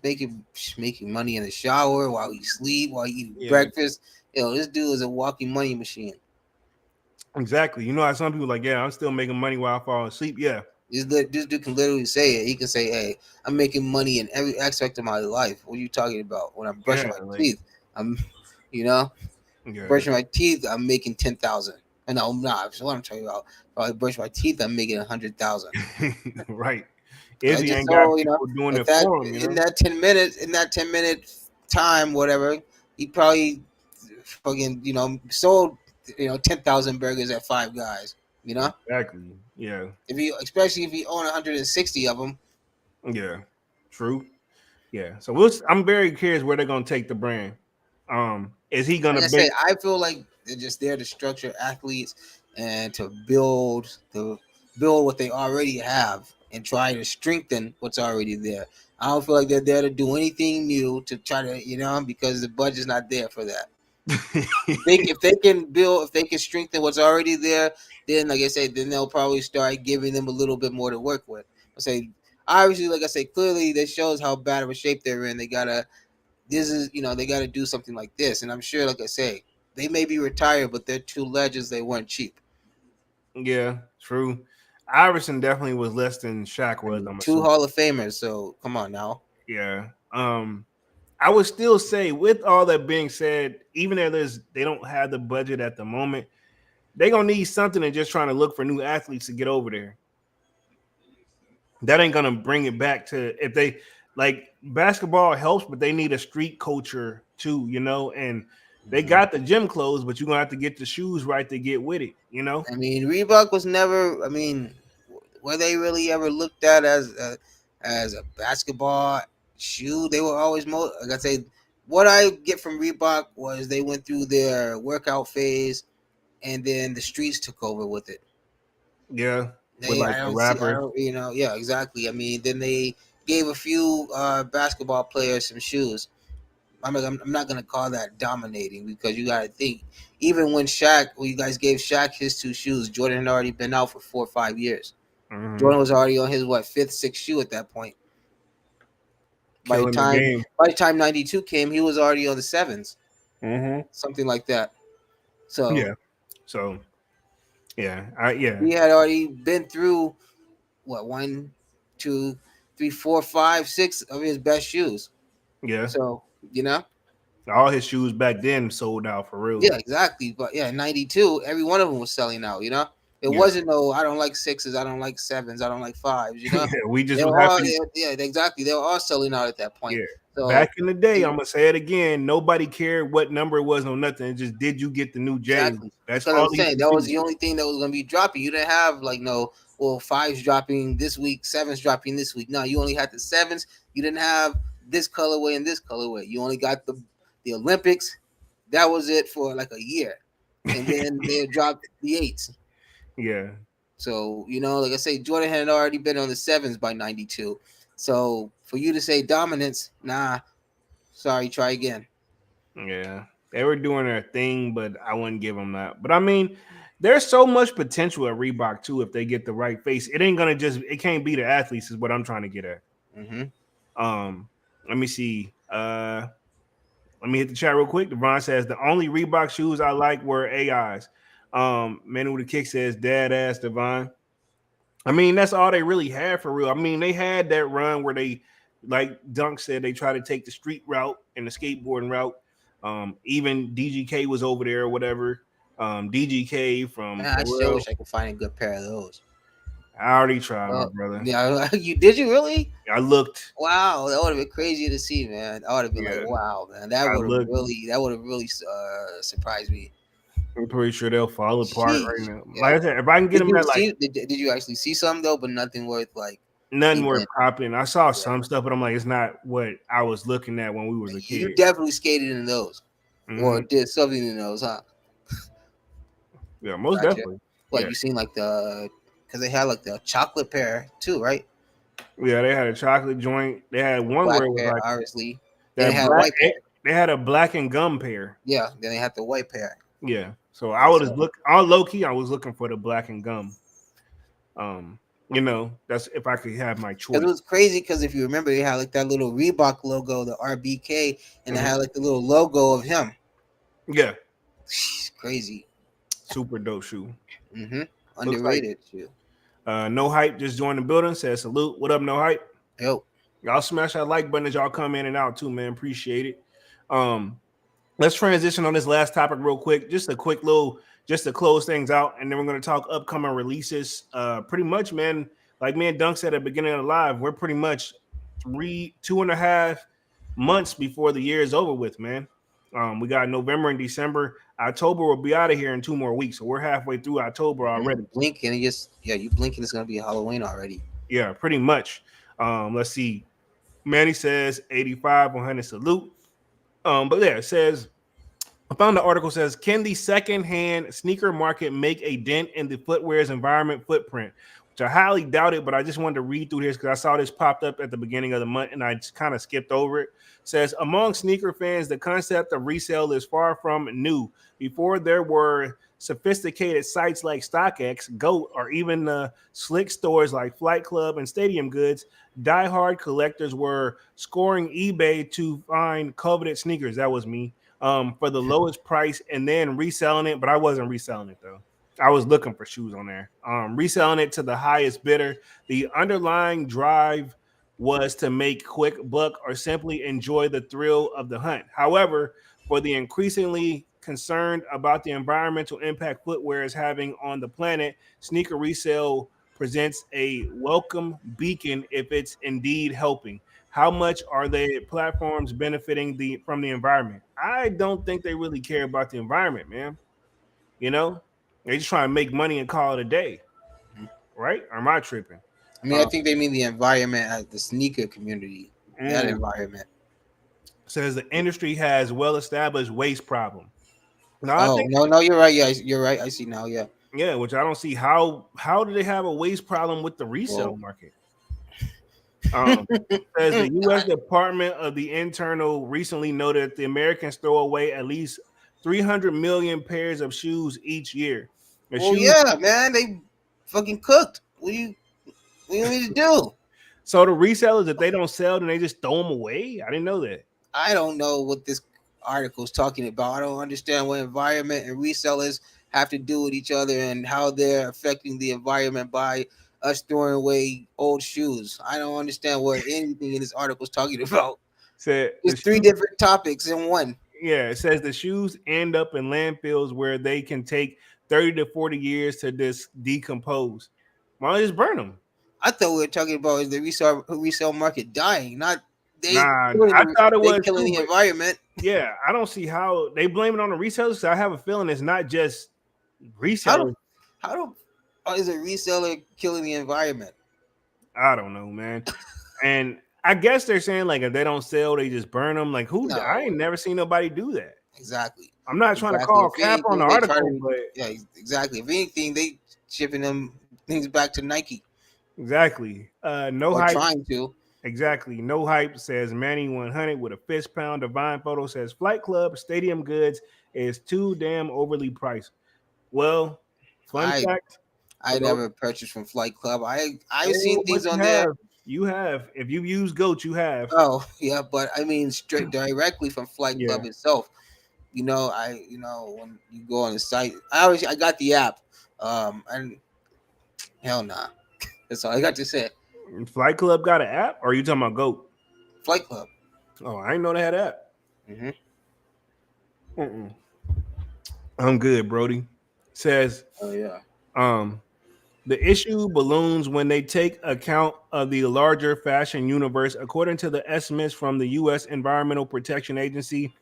making money in the shower while he sleep, while he eat Yeah. breakfast. This dude is a walking money machine. Exactly. You know how some people like, yeah, I'm still making money while I fall asleep. Yeah. This dude can literally say it. He can say, "Hey, I'm making money in every aspect of my life." What are you talking about? When I'm Yeah. brushing my Like, teeth, I'm, you know, yeah. brushing my teeth. I'm making 10,000. And no, I'm not. So what I'm talking about. If I brush my teeth, I'm making 100,000. Right. I If he just ain't got so people doing if it that for him, you in know? that 10 minutes, in that 10 minute time, whatever, he probably fucking sold 10,000 burgers at Five Guys. You know, Exactly. Yeah. if you especially if you own 160 of them. Yeah. True. Yeah. So I'm very curious where they're gonna take the brand. Is he gonna Like I say, bench? I feel like they're just there to structure athletes and to build what they already have and try to strengthen what's already there. I don't feel like they're there to do anything new to try to, because the budget's not there for that. If they can build, if they can strengthen what's already there, then like I say, then they'll probably start giving them a little bit more to work with. I say, obviously, like I say, clearly this shows how bad of a shape they're in. They got to do something like this. And I'm sure, like I say, they may be retired, but they're two legends. They weren't cheap. Yeah, true. Iverson definitely was less than Shaq I was, mean, I'm two assuming. Hall of Famers. So come on now. Yeah. I would still say, with all that being said, even if they don't have the budget at the moment, they're gonna need something and just trying to look for new athletes to get over there. That ain't gonna bring it back to if they like basketball helps, but they need a street culture too, and they Mhm. got the gym clothes, but you're gonna have to get the shoes right to get with it. I mean, Reebok was never. I mean, were they really ever looked at as a basketball shoe? They were always like I say. What I get from Reebok was they went through their workout phase, and then the streets took over with it. Yeah, with They, like I the don't see, I rappers. don't, yeah, exactly. I mean, then they gave a few basketball players some shoes. I'm not gonna call that dominating because you gotta think. Even when you guys gave Shaq his two shoes, Jordan had already been out for 4 or 5 years. Hmm. Jordan was already on his fifth, sixth shoe at that point. By the Killing the time game. by the time '92 came, he was already on the sevens, Hmm. something like that. So Yeah. So yeah. he had already been through what, one, two, three, four, five, six of his best shoes. Yeah. So you know, All his shoes back then sold out for real. yeah, exactly. But yeah, '92, every one of them was selling out. It Yeah. wasn't no. I don't like sixes. I don't like sevens. I don't like fives. Yeah. We just They was were all, happy. yeah, exactly. They were all selling out at that point. Yeah. So Back in the day, you I'm gonna say it again. Nobody cared what number it was, no nothing. It just did you get the new J's. exactly, That's because I'm all he saying could that was do. the only thing that was gonna be dropping. You didn't have like no, well, fives dropping this week, sevens dropping this week. No, you only had the sevens. You didn't have this colorway and this colorway. You only got the Olympics. That was it for like a year, and then they dropped the eights. Yeah. So, like I say, Jordan had already been on the sevens by '92. So for you to say dominance, nah, sorry, try again. Yeah. They were doing their thing, but I wouldn't give them that. But I mean, there's so much potential at Reebok too if they get the right face. It can't be the athletes, is what I'm trying to get at. Mm-hmm. Let me see. Let me hit the chat real quick. Devon says the only Reebok shoes I like were AIs. Manu with the kick says dad ass Devon. I mean, that's all they really had for real. I mean, they had that run where they, like Dunk said, they try to take the street route and the skateboarding route. Even DGK was over there or whatever. DGK from Man, I sure Pharrell. wish I could find a good pair of those. I already tried, my brother. Yeah, you really? I looked. Wow, that would have been crazy to see, man. I would have been like, Yeah, wow, man, I looked. that would have really surprised me. I'm pretty sure they'll fall apart right Jeez, now. Like yeah. I said, if I can get Did them you at like see? Did you actually see some though? But nothing worth like nothing worth even. popping. I saw Yeah, some stuff, but I'm like, it's not what I was looking at when we was a you kid. definitely skated in those, or Hmm. did something in those, huh? Yeah, most Gotcha. definitely. What Yeah, you seen like because they had like the chocolate pair too, right? yeah. They had a chocolate joint. They had The one black where it was pair, like obviously. Then they that had a black. white pair. They had a black and gum pair. Yeah. Then they had the white pair. Yeah. So I Yeah. was So all low key. I was looking for the black and gum. That's if I could have my because it choice. was crazy. Because if you remember, they had like that little Reebok logo, the RBK, and they Hmm. had like the little logo of him. Yeah, Crazy. super dope shoe. Mm-hmm. Looks like Underrated too. No Hype just joined the building. Says salute. What up, No Hype? Yo. Y'all smash that like button as y'all come in and out too, man. Appreciate it. Um, let's transition on this last topic real quick. Just a quick little, just to close things out, and then we're going to talk upcoming releases. Pretty much, man. Like me and Dunk said at the beginning of the live, we're pretty much 2.5 months before the year is over with, man. We got November and December. October will be out of here in 2 more weeks, so we're halfway through October already. Blink and you blink and it's gonna be Halloween already. Yeah, pretty much. Let's see. Manny says 85 100 salute. But yeah, it says I found the article says, can the secondhand sneaker market make a dent in the footwear's environment footprint? Which I highly doubt it, but I just wanted to read through this because I saw this popped up at the beginning of the month and I just kind of skipped over it. It says, among sneaker fans, the concept of resale is far from new. Before there were sophisticated sites like StockX, GOAT, or even slick stores like Flight Club and Stadium Goods, diehard collectors were scoring eBay to find coveted sneakers. That was me. For the lowest price and then reselling it, but I wasn't reselling it though. I was looking for shoes on there. Reselling it to the highest bidder. The underlying drive was to make quick buck or simply enjoy the thrill of the hunt. However, for the increasingly concerned about the environmental impact footwear is having on the planet, sneaker resale presents a welcome beacon if it's indeed helping. How much are the platforms benefiting from the environment? I don't think they really care about the environment, man. You know, they just try to make money and call it a day, right? Or am I tripping? I mean, I think they mean the environment as the sneaker community. That environment. Says the industry has well-established waste problem. No, I Oh think no, you're right. Yeah, you're right. I see now. Yeah. yeah, which I don't see how do they have a waste problem with the resale Well, market? Says the U.S. Department of the Internal recently noted that the Americans throw away at least 300 million pairs of shoes each year. The well, shoes, yeah, man, they fucking cooked. What do you need to do? so the resellers, if they don't sell, then they just throw them away. I didn't know that. I don't know what this article is talking about. I don't understand what environment and resellers have to do with each other and how they're affecting the environment by us throwing away old shoes. I don't understand what anything in this article is talking about. Said the It's three shoes, different topics in one. yeah, it says the shoes end up in landfills where they can take 30 to 40 years to decompose. Why don't you just burn them? I thought we were talking about is the resale market dying, not Nah, I thought it was killing too, the but environment. yeah, I don't see how they blame it on the resellers. I have a feeling it's not just How resellers. do how do is a reseller killing the environment? I don't know, man. And I guess they're saying like if they don't sell, they just burn them. Like who? I No, ain't never seen nobody do that. exactly. I'm not trying to Exactly. call If cap on the anything, they try article, to but yeah, exactly. If anything, they shipping them things back to Nike exactly. No or hype. trying to. Exactly. No hype says Manny 100 with a fist pound. Divine Photo says Flight Club Stadium Goods is too damn overly priced. Well, fun I fact. I never purchased from Flight Club. I've seen Oh, but things you on there. have. You have. If you use Goat, you have. Oh yeah, but I mean straight directly from Flight Yeah. Club itself. When you go on the site, I got the app. And hell nah. That's all I got to say. Flight Club got an app, or are you talking about Goat? Flight Club. Oh, I didn't know they had an app. Mm-hmm. I'm good, Brody. Says Oh yeah. the issue balloons when they take account of the larger fashion universe. According to the estimates from the U.S. Environmental Protection Agency,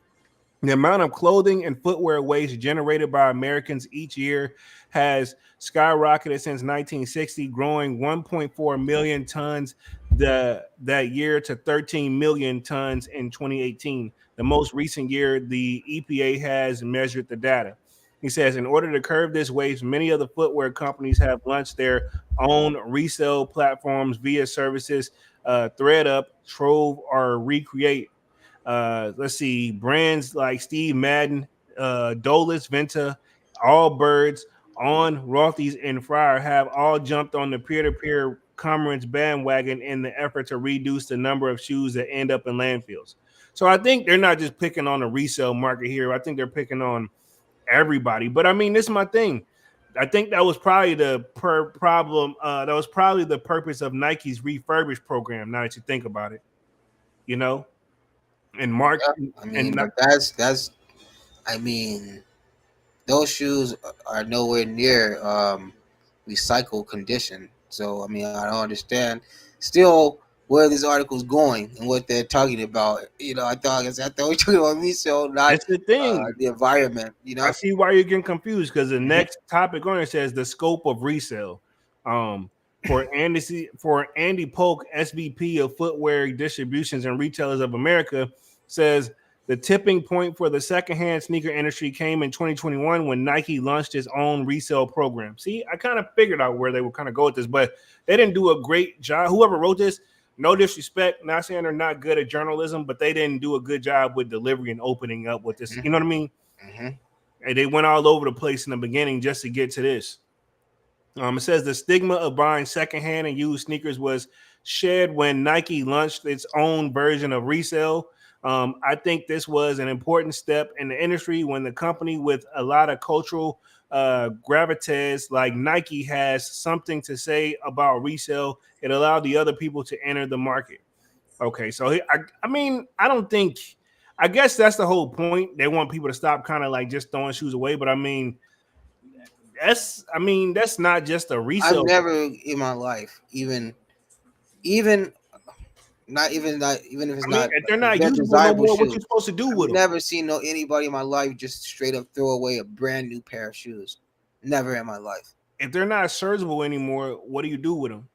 the amount of clothing and footwear waste generated by Americans each year has skyrocketed since 1960, growing 1.4 million tons that year to 13 million tons in 2018. The most recent year the EPA has measured the data. He says, in order to curb this waste, many of the footwear companies have launched their own resale platforms via services ThreadUp, Trove, or Recreate. Let's see, brands like Steve Madden, Dolus, Venta, Allbirds, On, Rothy's, and Fryer have all jumped on the peer-to-peer commerce bandwagon in the effort to reduce the number of shoes that end up in landfills. So I think they're not just picking on the resale market here. I think they're picking on everybody. But I mean, this is my thing. I think that was probably the problem. That was probably the purpose of Nike's refurbish program. Now that you think about it, you know, and Mark Yeah, I mean, and but that's I mean, those shoes are nowhere near recycled condition. So I mean, I don't understand still where this article is going and what they're talking about. I thought we're talking about resale, not that's the thing. the environment. I see why you're getting confused because the next topic on it says the scope of resale. Um, for Andy Polk, SVP of Footwear Distributions and Retailers of America, says the tipping point for the secondhand sneaker industry came in 2021 when Nike launched its own resale program. See, I kind of figured out where they would kind of go with this, but they didn't do a great job. Whoever wrote this, no disrespect, not saying they're not good at journalism, but they didn't do a good job with delivery and opening up with this. You know what I mean? Mm-hmm. And they went all over the place in the beginning just to get to this. It says the stigma of buying secondhand and used sneakers was shed when Nike launched its own version of resale. I think this was an important step in the industry when the company with a lot of cultural gravitas like Nike has something to say about resale. It allowed the other people to enter the market. Okay, so I mean, I don't think. I guess that's the whole point. They want people to stop kind of like just throwing shoes away. But I mean, that's not just a I've resale. never in my life even not even if it's I mean, not if they're if not they're usable no desirable more, what you shoes. supposed to do I've with them? never seen anybody in my life just straight up throw away a brand new pair of shoes. Never in my life. If they're not serviceable anymore, what do you do with them?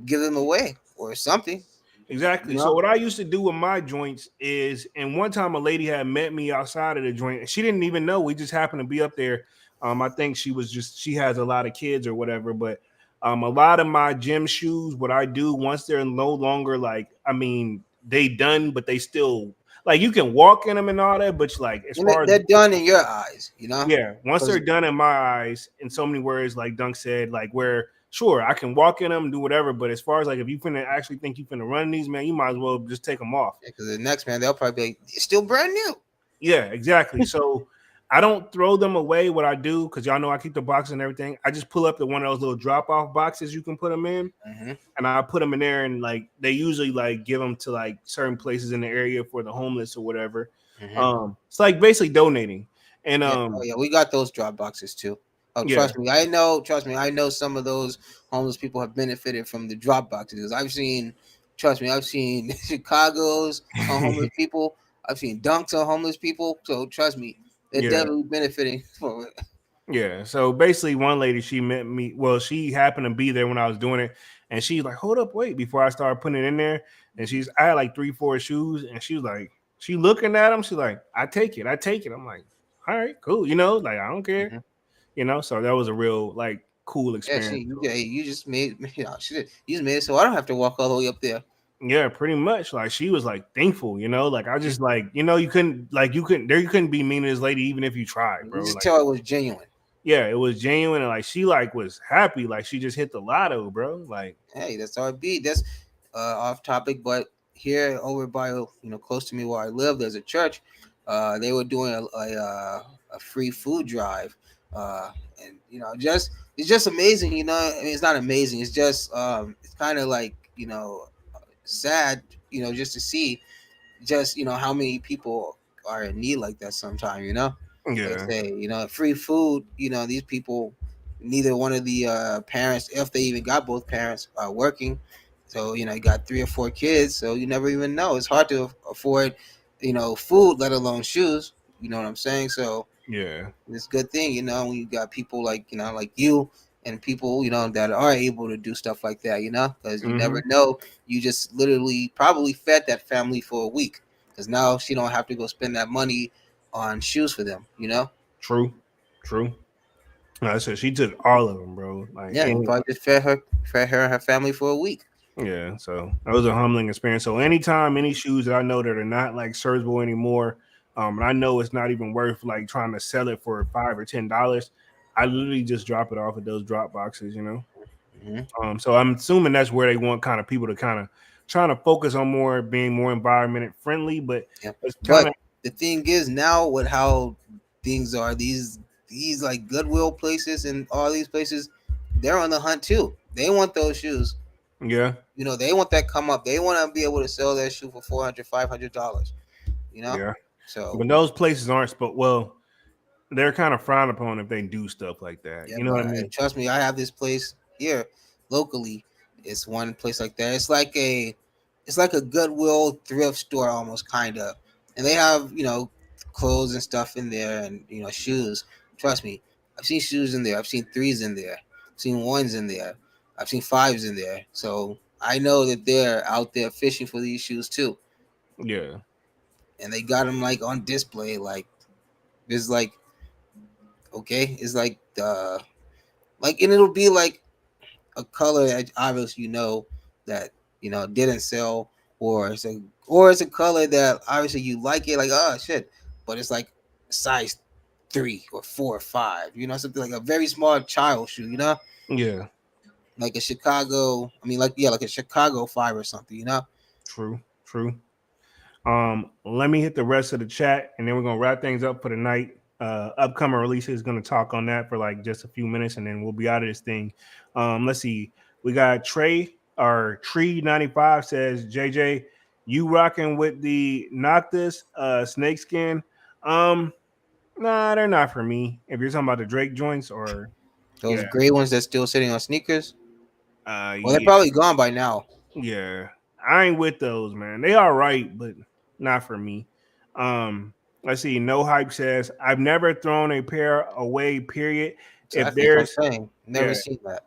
Give them away or something. You Exactly. So know. what I used to do with my joints is, and one time a lady had met me outside of the joint, and she didn't even know. We just happened to be up there. I think she has a lot of kids or whatever. But a lot of my gym shoes, what I do once they're no longer like, I mean, they done, but they still like you can walk in them and all that. But like as And far as they're done in your eyes, yeah, once they're because done in my eyes, in so many words, like Dunk said, like where sure I can walk in them, do whatever, but as far as like if you finna actually think you finna run these, man, you might as well just take them off. the next man they'll probably be like, it's still brand new. Yeah, exactly. So I don't throw them away. What I do, because y'all know I keep the boxes and everything, I just pull up the one of those little drop off boxes you can put them in, Mm-hmm. and I put them in there, and like they usually like give them to like certain places in the area for the homeless or whatever. Mm-hmm. It's like basically donating, and Yeah, oh yeah, we got those drop boxes too. Oh, yeah, trust me, I know. Trust me, I know some of those homeless people have benefited from the drop boxes. I've seen, trust me, I've seen Chicago's on homeless people. I've seen dunks on homeless people. So trust me, they're yeah. definitely benefiting from it. Yeah. So basically, one lady she met me. Well, she happened to be there when I was doing it, and she's like, "Hold up, wait!" Before I started putting it in there, and I had like 3, 4 shoes, and she was like, she looking at them. She's like, "I take it, I take it." I'm like, "All right, cool." Like I don't care. Mm-hmm. So that was a real like cool Yeah, experience. you just made you just made it so I don't have to walk all the way up there. Yeah, pretty much. Like she was like thankful. Like I just like you couldn't be mean to this lady even if you tried, You bro. just Like tell it was genuine. yeah, it was genuine, and like she like was happy, like she just hit the lotto, bro. Like. Hey, that's how it be. That's off topic, but here over by close to me where I live, there's a church. They were doing a free food drive, uh, and just it's just amazing. I mean, it's not amazing. It's just it's kind of like sad. Just to see just how many people are in need like that sometimes. They Yeah, say free food. These people, neither one of the parents, if they even got both parents, are working. So you got 3 or 4 kids, so you never even know. It's hard to afford food, let alone shoes. You know what I'm saying? So yeah. it's a good thing, when you got people like like you and people that are able to do stuff like that, because you never Hmm. know. You just literally probably fed that family for a week, because now she don't have to go spend that money on shoes for them. True, true. Like I said she took all of them, bro. Like, Yeah, you and probably just fed her and her family for a week. yeah. So that was a humbling experience. So anytime any shoes that I know that are not like serviceable anymore, and I know it's not even worth like trying to sell it for $5 or $10, I literally just drop it off at those drop boxes. Mm-hmm. So I'm assuming that's where they want kind of people to kind of trying to focus on more being more environment friendly, but Yeah, it's kind but of the thing is now with how things are, these these like Goodwill places and all these places, they're on the hunt too. They want those shoes. Yeah, They want that come up. They want to be able to sell that shoe for $400, $500. You know, yeah. so But those places aren't. Well, they're kind of frowned upon if they do stuff like that. yeah, You know but what I mean? trust me, I have this place here locally. It's one place like that. It's like a Goodwill thrift store almost kind of, and they have clothes and stuff in there and shoes. Trust me, I've seen shoes in there. I've seen threes in there. I've seen ones in there. I've seen fives in there. So I know that they're out there fishing for these shoes too, Yeah, and they got them like on display. Like there's like okay, it's like and it'll be like a color that obviously that didn't sell, or it's a color that obviously you like it, like oh shit, but it's like size 3 or 4 or 5, something like a very small child shoe, yeah. like a Chicago. I mean, like yeah, like a Chicago 5 or something. True, true. Let me hit the rest of the chat, and then we're gonna wrap things up for the night. Upcoming releases gonna talk on that for like just a few minutes, and then we'll be out of this thing. Let's see. We got Tree 95 says, JJ, you rocking with the Noctis snakeskin? Nah, they're not for me. If you're talking about the Drake joints, or Those yeah, gray ones that's still sitting on sneakers. Well, they're yeah, probably gone by now. yeah. I ain't with those, man. They are right, but not for me. Let's see. No hype says I've never thrown a pair away. Period. If Exactly, that's there's what I'm saying. Never yeah, seen that.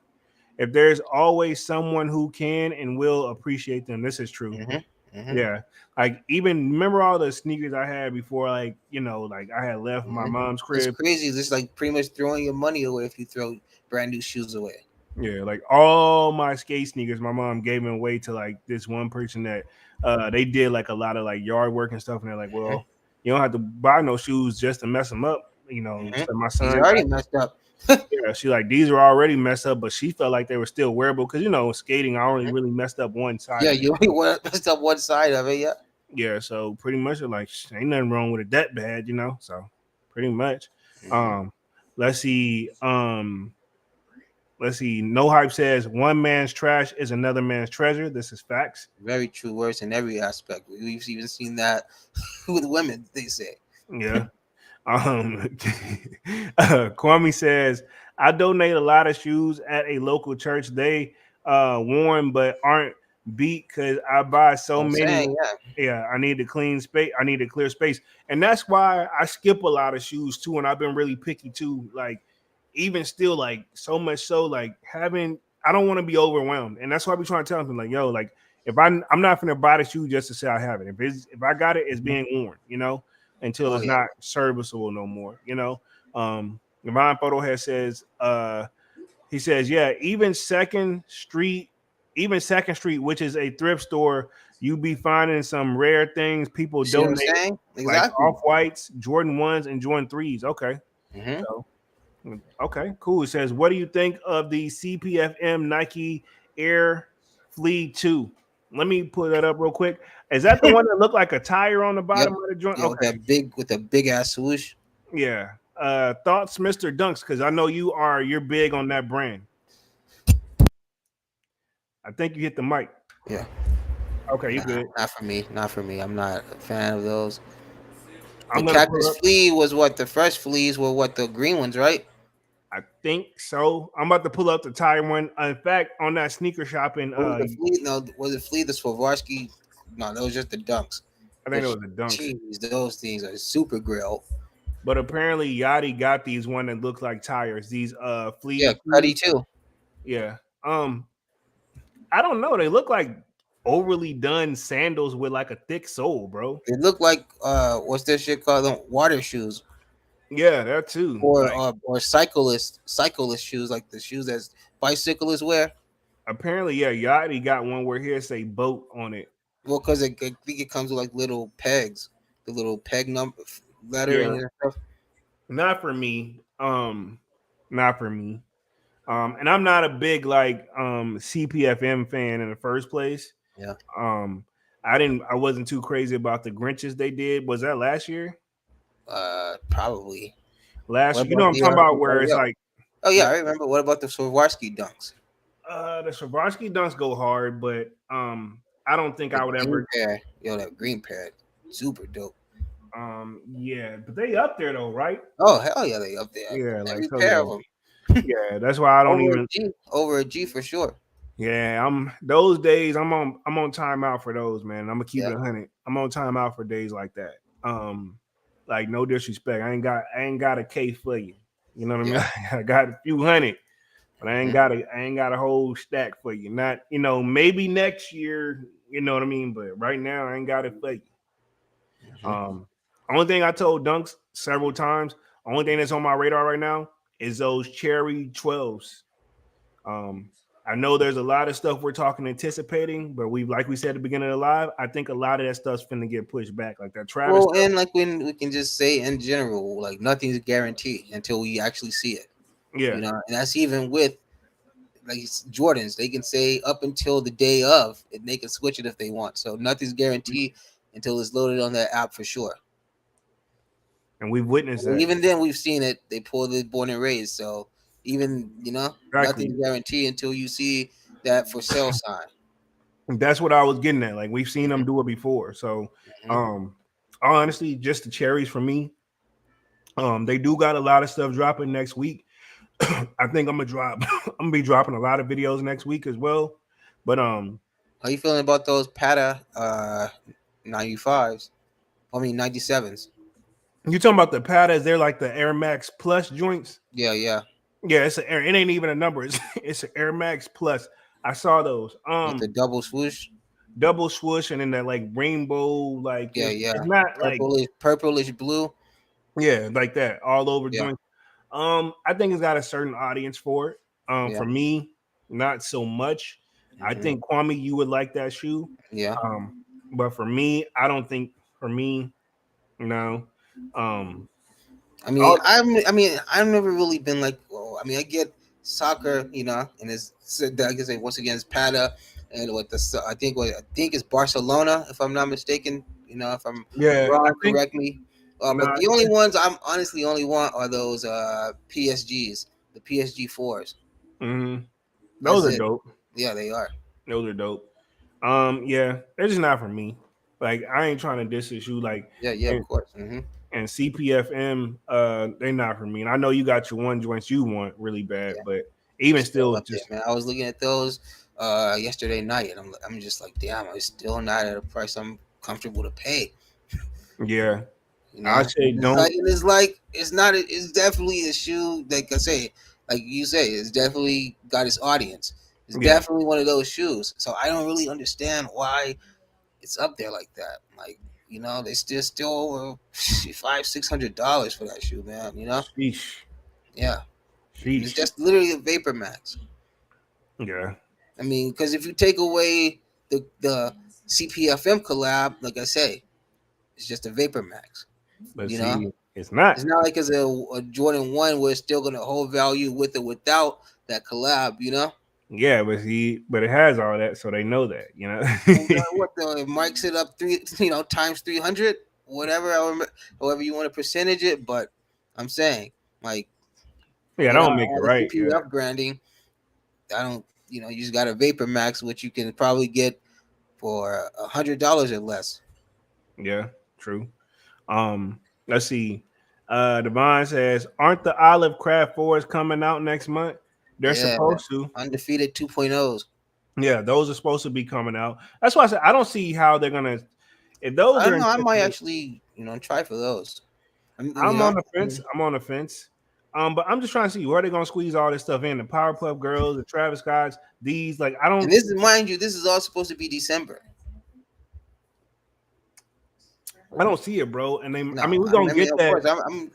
if there's always someone who can and will appreciate them. This is true. hmm hmm Yeah. Like even remember all the sneakers I had before, like like I had left my hmm mom's It's crib. crazy. It's just like pretty much throwing your money away if you throw brand new shoes away. Yeah, like all my skate sneakers, my mom gave them away to like this one person that they did like a lot of like yard work and stuff, and they're like, hmm well, you don't have to buy no shoes just to mess them up, hmm So my These son are already got messed up. yeah, she like these are already messed up, but she felt like they were still wearable because skating I only Mhm. really messed up one side Yeah, of it. you only messed up one side of it. Yeah. Yeah, so pretty much like ain't nothing wrong with it that bad. So pretty much. hmm Um, let's see. Let's see. No hype says one man's trash is another man's treasure. This is facts. Very true words in every aspect. We've even seen that with women. They say. Yeah. Um, Kwame says I donate a lot of shoes at a local church. They worn but aren't beat because I buy so I'm many. saying, yeah. Yeah, I need to clean space. I need to clear space, and that's why I skip a lot of shoes too. And I've been really picky too. Like even still, like so much so, like having. I don't want to be overwhelmed, and that's why I be trying to tell them like, yo, like if I'm not gonna buy the shoe just to say I have it. If I got it, it's Mhm. being worn. Until Oh it's yeah. not serviceable no more. Divine Photohead says, he says, yeah, even Second Street, which is a thrift store, you be finding some rare things people See what I'm donate, saying? like Exactly. off whites, Jordan 1s, and Jordan 3s. Okay. hmm So okay, cool. It says, what do you think of the CPFM Nike Air Flea 2? Let me pull that up real quick. Is that the one that looked like a tire on the Yep. bottom of the joint? Yeah, with Okay. that big ass swoosh. Yeah. Thoughts, Mr. Dunks, because I know you're big on that brand. I think you hit the mic. Yeah. Okay, you Nah, good. not for me. Not for me. I'm not a fan of those. The I'm gonna pull cactus up. flea was what the fresh fleas were. What the green ones, right? I think so. I'm about to pull up the tire one. In fact, on that sneaker shopping, What was the flea? No, was it flea the Swarovski? No, that was just the dunks. I think it Which, was the Dunks. jeez, those things are super grill. But apparently Yachty got these one that look like tires. These Yeah, flea Cuddy shoes. too. Yeah. I don't know. They look like overly done sandals with like a thick sole, bro. They look like what's this shit called? Water shoes Yeah, that too. or Like cyclist shoes, like the shoes that bicyclists wear. apparently, yeah, Yachty got one where here say boat on it. Well, because I think it comes with like little pegs, the little peg number lettering Yeah, and stuff. not for me. Not for me. And I'm not a big like CPFM fan in the first place. Yeah, Um, I wasn't too crazy about the Grinches they did. Was that last year? probably. last What year. You know about what I'm talking about? Where it's like, Oh yeah, yeah, I remember. What about the Swarovski dunks? the Swarovski dunks go hard, but I don't think The I would green ever. pair, that green pair, super dope. Yeah, but they up there though, right? Oh hell yeah, they up there. Yeah, like Every so. pair Yeah, of them yeah. That's why I don't over a even. G, over a G for sure. Yeah, I'm those days. I'm on timeout for those, man. I'm gonna keep it Yeah, 100. I'm on timeout for days like that. Like no disrespect, I ain't got a K for you. You know what I mean? yeah. I got a few hundred, but I ain't Hmm. got a whole stack for you. Not maybe next year. You know what I mean? But right now, I ain't got it for you. Hmm. Um, only thing I told Dunks several times. Only thing that's on my radar right now is those cherry 12s. Um, I know there's a lot of stuff we're talking anticipating, but like we said at the beginning of the live, I think a lot of that stuff's finna get pushed back. Like that Travis Well, stuff. and like when we can just say in general, like nothing's guaranteed until we actually see it. Yeah. And that's even with like Jordans. They can say up until the day of, and they can switch it if they want. So nothing's guaranteed until it's loaded on that app for sure. And we've witnessed that. Even then, we've seen it. They pull the born and raised. So even Exactly. nothing's guaranteed until you see that for sale sign. That's what I was getting at. Like we've seen them Hmm. do it before. So Hmm. honestly, just the cherries for me. They do got a lot of stuff dropping next week. I think I'm gonna drop I'm gonna be dropping a lot of videos next week as well. But How you feeling about those Pata 95s? I mean 97s. you talking about the patterns, they're like the Air Max Plus joints. Yeah, yeah. Yeah, it ain't even a number. It's an Air Max Plus. I saw those. With the double swoosh. Double swoosh and then that like rainbow, like Yeah, it's yeah. not like Purplish blue. yeah, like that all over Yeah, joint. I think it's got a certain audience for it. yeah. For me, not so much. I Hmm. think Kwame, you would like that shoe. Yeah. Um, but for me, I don't think for me, no. Um, I'll, I've never really been like, oh, I get soccer, and it's I guess once again it's Pata, and I think it's Barcelona, if I'm not mistaken. If I'm yeah, I wrong, think correct me. But no, the only ones I'm honestly only want are those PSGs, the PSG fours. those That's are it. dope. Yeah, they are. Those are dope. Yeah, they're just not for me. Like I ain't trying to diss this shoe. Like Yeah, yeah, of and, course. Hmm. and CPFM, they not for me. And I know you got your one joints you want really bad, Yeah, but they're even still still, up there, just man. I was looking at those yesterday night, and I'm just like, damn, it's still not at a price I'm comfortable to pay. yeah, You I know, say don't. it's like it's not. It's definitely a shoe. Like I say, like you say, it's definitely got its audience. It's Yeah, definitely one of those shoes. So I don't really understand why it's up there like that. Like they still over $500-600 for that shoe, man. sheesh, Yeah, and it's sheesh. just literally a Vapor Max. Yeah, Because if you take away the CPFM collab, like I say, it's just a Vapor Max. but You know, see, it's not. it's not like it's a Jordan 1 where it's still gonna hold value with or without that collab. Yeah, but see, but it has all that, so they know that. You know. And what the mics it up times 300, whatever, however you want to percentage it. But I'm saying, like, Yeah, all don't make it the right. Yeah, CPF branding, I don't. You just got a Vapor Max, which you can probably get for $100 or less. yeah, true. Let's see. Devon says, "Aren't the Olive Craft fours coming out next month? They're Yeah, supposed to. undefeated 2.0s. Yeah, those are supposed to be coming out. That's why I said I don't see how they're gonna. If those I are don't know. I might anticipated, actually, try for those. I'm on the fence. I'm on the fence. But I'm just trying to see where they're gonna squeeze all this stuff in. The Powerpuff Girls, the Travis Scotts, these like I And don't. this is, mind you, this is all supposed to be December. I don't see it, bro. And they, No, I mean, we're gonna get of that. course, I'm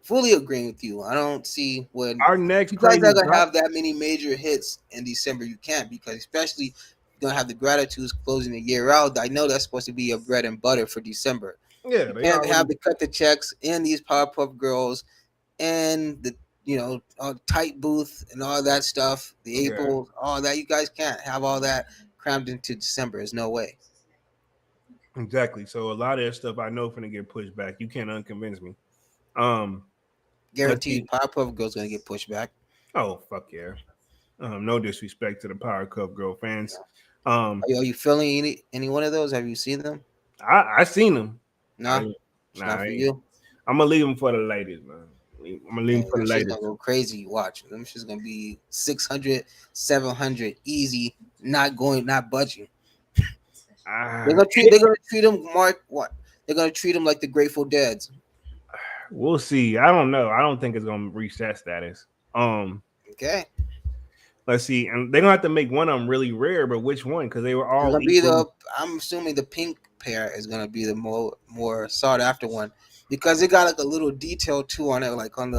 fully agreeing with you. I don't see when Our next you guys crazy are gonna drop. have that many major hits in December. You can't, because especially you're gonna have the Gratitudes closing the year out. I know that's supposed to be your bread and butter for December. Yeah, You they can't have already. to cut the checks and these Powerpuff Girls and the tight booth and all that stuff, the Yeah, April, all that. You guys can't have all that crammed into December. There's no way. exactly. So a lot of that stuff I know finna get pushed back. You can't unconvince me. Um, Let's see. Guaranteed, Powerpuff Girls gonna get pushed back. Oh fuck yeah. No disrespect to the Power Cup girl fans. Are you feeling any one of those? Have you seen them? I seen them. Nah, I it's nah. not for you. I'm gonna leave them for the ladies, man. I'm gonna leave them Man, for the them shit's ladies. gonna go crazy. Watch them. Shit's gonna be 600, 700, easy. Not budging. Uh, They're gonna treat them Mark. What? They're gonna treat them like the Grateful Deads. we'll see. I don't know. I don't think it's gonna reach that status. Okay. Let's see, and they're gonna have to make one of them really rare, but which one? Because they were It's all gonna be equally. the. I'm assuming the pink pair is gonna be the more sought after one because it got like a little detail too on it, like on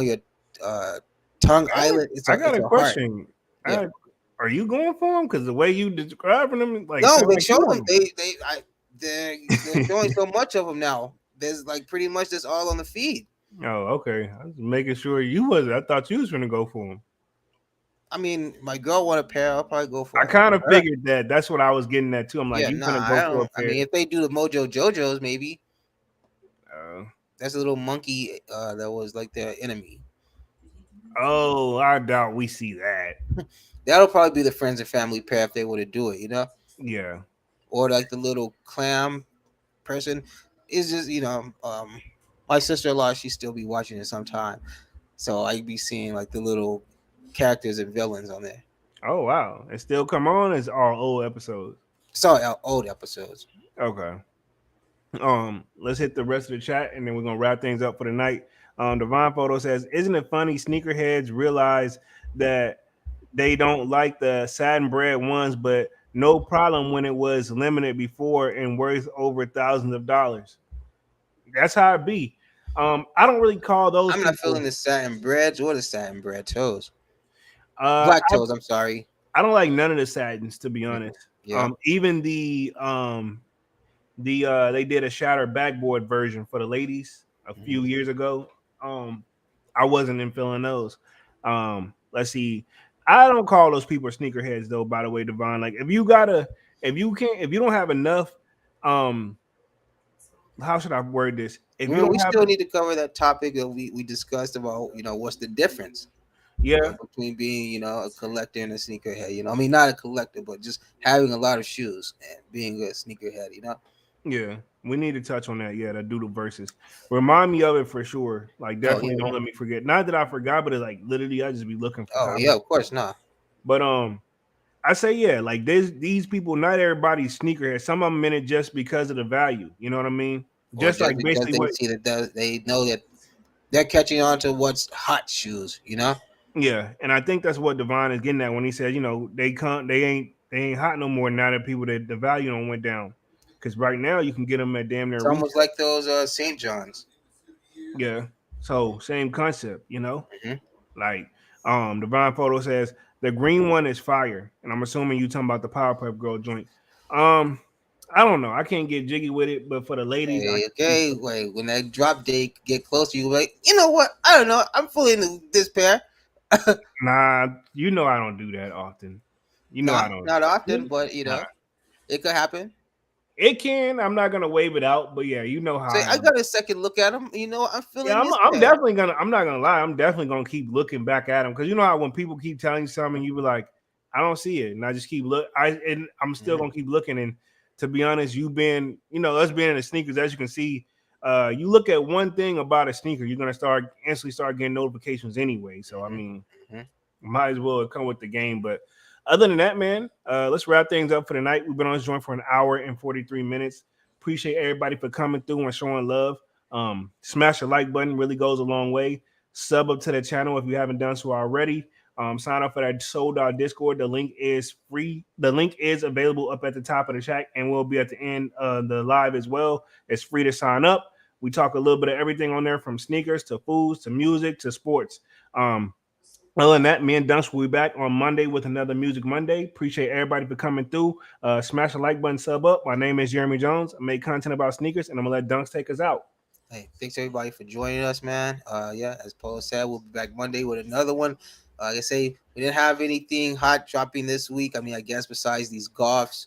your uh tongue eyelid. I got It's a a heart. question. Yeah. Are you going for them? Because the way you describing them, like No, sound they like you showed them. want them. They're showing so much of them now. There's like pretty much this all on the feed. Oh, okay. I was making sure you was. I thought you was gonna go for them. I mean, my girl want a pair. I'll probably go I for kind of her. figured that. That's what I was getting at too. I'm like, Yeah, you nah, gonna I go for a don't. I pair? mean, if they do the Mojo Jojos, maybe Uh, that's a little monkey that was like their enemy. oh, I doubt we see that. That'll probably be the friends and family pair if they were to do it, you know, Yeah. or like the little clam person. Is just my sister-in-law. She still be watching it sometime, so I'd be seeing like the little characters and villains on there. Oh wow, it still come on. It's all old episodes. Saw old episodes. Okay. Let's hit the rest of the chat and then we're gonna wrap things up for the night. Divine Photo says, "Isn't it funny? Sneakerheads realize that they don't like the satin bread ones, but no problem when it was limited before and worth over thousands of dollars. That's how it be. I don't really call those I'm not feeling people. the satin breads or the satin bread toes. Uh, Black toes. I'm sorry. I don't like none of the satins to be Mhm. honest. Yeah. Even the they did a shattered backboard version for the ladies a few Mhm. years ago. I wasn't in feeling those. Let's see. I don't call those people sneakerheads though, by the way, Devon. Like if you don't have enough, um, how should I word this? If you We don't have still need to cover that topic that we discussed about, what's the difference, yeah, between being, a collector and a sneakerhead. I mean, not a collector, but just having a lot of shoes and being a sneakerhead. yeah, we need to touch on that. Yeah, that doodle verses. Remind me of it for sure. Like Oh, definitely don't let me forget. Not that I forgot, but it's like literally I just be looking for oh yeah, topics. of course not. But I say yeah, like these people, not everybody's sneakerhead. Some of them in it just because of the value. You know what I mean? Or Just just like because basically they what see they know that they're catching on to what's hot shoes. yeah, and I think that's what Devon is getting at when he says, they ain't hot no more now that people that the value don't went down. Because right now you can get them at damn near It's almost retail. like those St. John's. Yeah. So same concept, Hmm. Like Divine Photo says the green one is fire. And I'm assuming you talking about the Powerpuff Girl joint. Um, I don't know. I can't get jiggy with it, but for the ladies, I Hey, can okay, wait. When that drop date get closer, you like, you know what? I don't know. I'm feeling this pair. nah, I don't do that often. I Nah, don't. not often, but Nah. it could happen. It can. I'm not gonna wave it out, but yeah, you know how Say, I I am. got a second look at them. I'm Yeah, feeling I'm, this I'm pair. definitely gonna. I'm not gonna lie. I'm definitely gonna keep looking back at them because you know how when people keep telling you something, you be like, I don't see it, and I just keep look. I'm still Mhm. gonna keep looking. And to be honest, you been, us being in the sneakers, as you can see, you look at one thing about a sneaker, you're gonna instantly start getting notifications anyway. So I Mhm. mean, Mhm. might as well come with the game. But other than that, man, let's wrap things up for the night. We've been on this joint for an hour and 43 minutes. Appreciate everybody for coming through and showing love. Smash the like button, really goes a long way. Sub up to the channel if you haven't done so already. Sign up for that Sold Out Discord. The link is free. The link is available up at the top of the chat and will be at the end of the live as well. It's free to sign up. We talk a little bit of everything on there from sneakers to foods to music to sports. Other than that, me and Dunce will be back on Monday with another Music Monday. Appreciate everybody for coming through. Smash the like button, sub up. My name is Jeremy Jones. I make content about sneakers, and I'm gonna let Dunks take us out. Hey, thanks everybody for joining us, man. Yeah, as Paul said, we'll be back Monday with another one. Like I say, we didn't have anything hot dropping this week. I mean, I guess besides these golfs.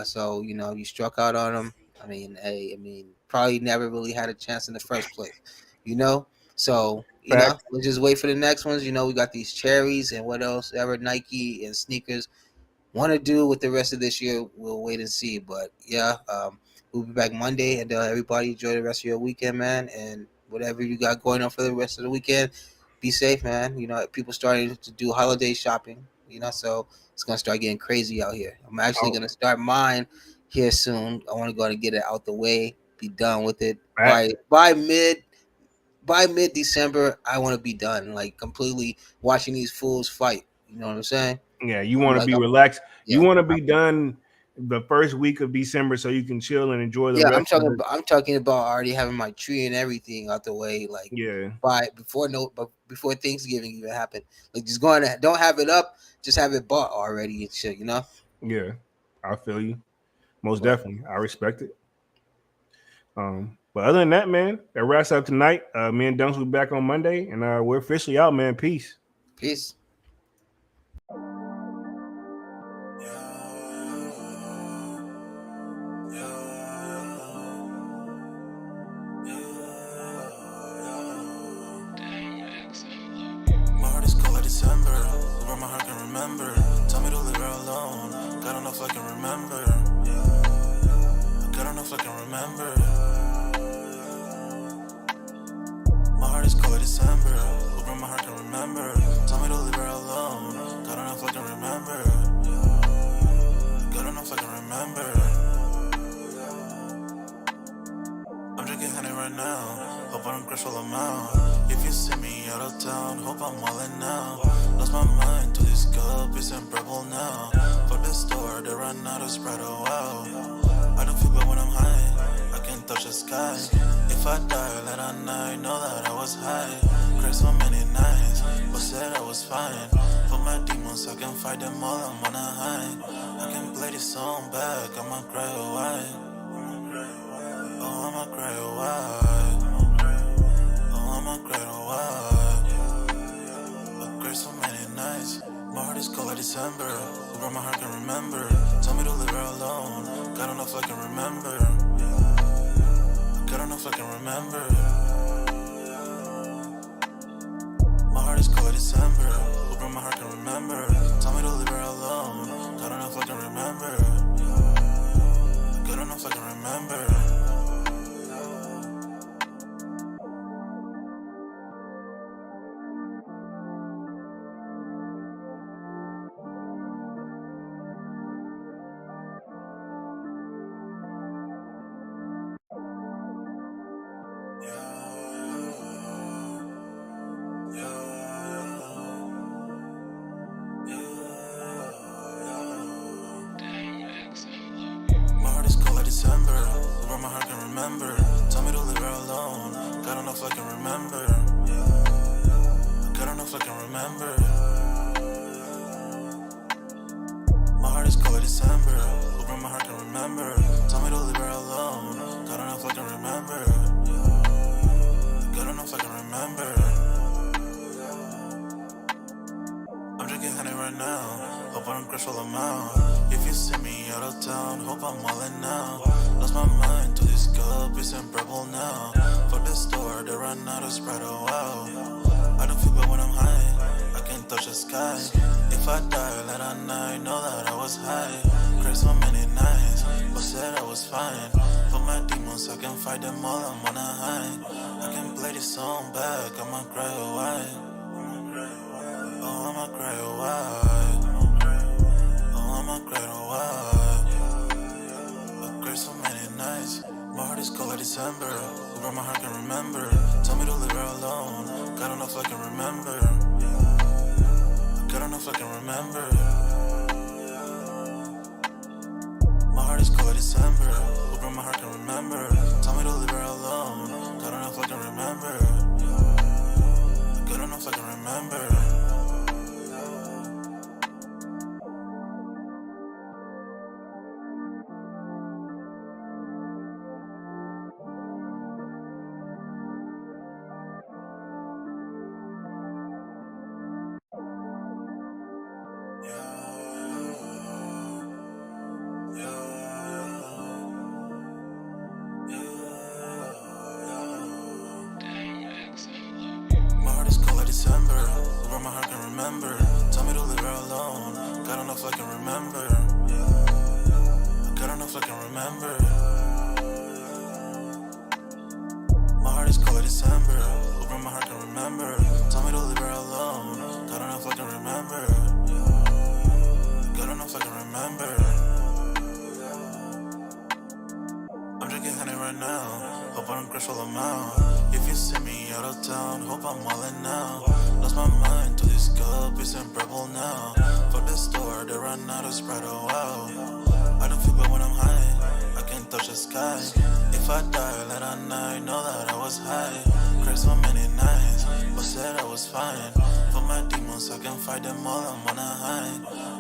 So you struck out on them. I mean, hey, probably never really had a chance in the first place. You know. So, Fact. we'll just wait for the next ones. We got these cherries and what else ever Nike and sneakers want to do with the rest of this year. We'll wait and see. But yeah, we'll be back Monday, and everybody enjoy the rest of your weekend, man. And whatever you got going on for the rest of the weekend, be safe, man. People starting to do holiday shopping. So it's gonna start getting crazy out here. I'm actually Oh, gonna start mine here soon. I want to go and get it out the way, be done with it fact. by mid December. I want to be done, like completely watching these fools fight. You know what I'm saying? Yeah, you I'm want to like, be I'm, relaxed. You yeah. want to be done the first week of December so you can chill and enjoy the Yeah, I'm rest of talking it. about I'm talking about already having my tree and everything out the way, like Yeah, before Thanksgiving even happened. Like just going to don't have it up, just have it bought already and shit. yeah. I feel you. Most But definitely. I respect it. But other than that, man, that wraps up tonight. Me and Dunks will be back on Monday, and we're officially out, man. Peace. peace. My heart is cold like December. Where my heart can remember. Tell me to leave her alone. God don't know if I can remember. God don't know if I can remember. My heart is cold like December. Where my heart can remember. Tell me to leave her alone. God don't know if I can remember. God don't know if I can remember. I'm drinking honey right now. Hope I don't crush all them out. If you see me out of town, hope I'm wildin' now. Lost my mind to this cup, it's unbearable now. For the store, they run out of Sprite, oh wow. I don't feel good when I'm high, I can't touch the sky. If I die, let I know that I was high. Cried so many nights, but said I was fine. For my demons, I can fight them all, I'm on a high. I can play this song back, I'ma cry, oh why? Oh, I'ma cry, oh why? Oh, I'ma cry, oh why? I cried so many nights. My heart is cold like December. Where my heart can remember. Tell me to leave her alone. God don't know if I can remember. God don't know if I can remember. My heart is cold like December. Where my heart can remember. Tell me to leave her alone. God don't know if I can remember. God don't know if I can remember. My heart is cold like December. Where my heart can remember. Tell me to leave her alone. God don't know if I can remember. God don't know if I can remember. My heart is cold like December. Where my heart can remember. Tell me to leave her alone. God don't know if I can remember. God don't know if I can remember. I'm drinking honey right now. Hope I don't crush all them out. If you see me out of town, hope I'm wildin' now. Lost my mind to this cup, it's unbearable now. For the store, they run out of Sprite, oh wow. I don't feel good when I'm high, I can't touch the sky. If I die, let I know that I was high. Cried so many nights, but said I was fine. For my demons, I can fight them all, I'm on a high. I can play this song back, I'ma cry, oh why? Oh, I'ma cry, oh why? Oh, I'ma cry, oh why? I cried so many nights. My heart is cold like December. Where my heart can remember. Tell me to leave her alone. God don't know if I can remember. God don't know if I can remember. My heart is cold like December. Where my heart can remember. Tell me to leave her alone. God don't know if I can remember. God don't know if I can remember. remember. Tell me to leave her alone. God don't know if I can remember. God don't know if I can remember. My heart is cold like December. Hoping my heart can remember. Tell me to leave her alone. God don't know if I can remember. God don't know if I can remember. I'm drinking honey right now. Hope I don't crash all amount. If you see me out of town, hope I'm all in now. Lost my mind to this cup, it's unbearable now. Fuck the store, they run out of Sprite, oh wow. I don't feel good when I'm high, I can't touch the sky. If I die late at night, know that I was high. Cried so many nights, but said I was fine. For my demons, I can fight them all, I'm on a high.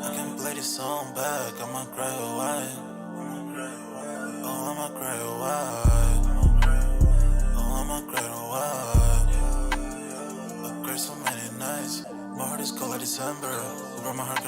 I can play this song back, I'ma cry, oh why?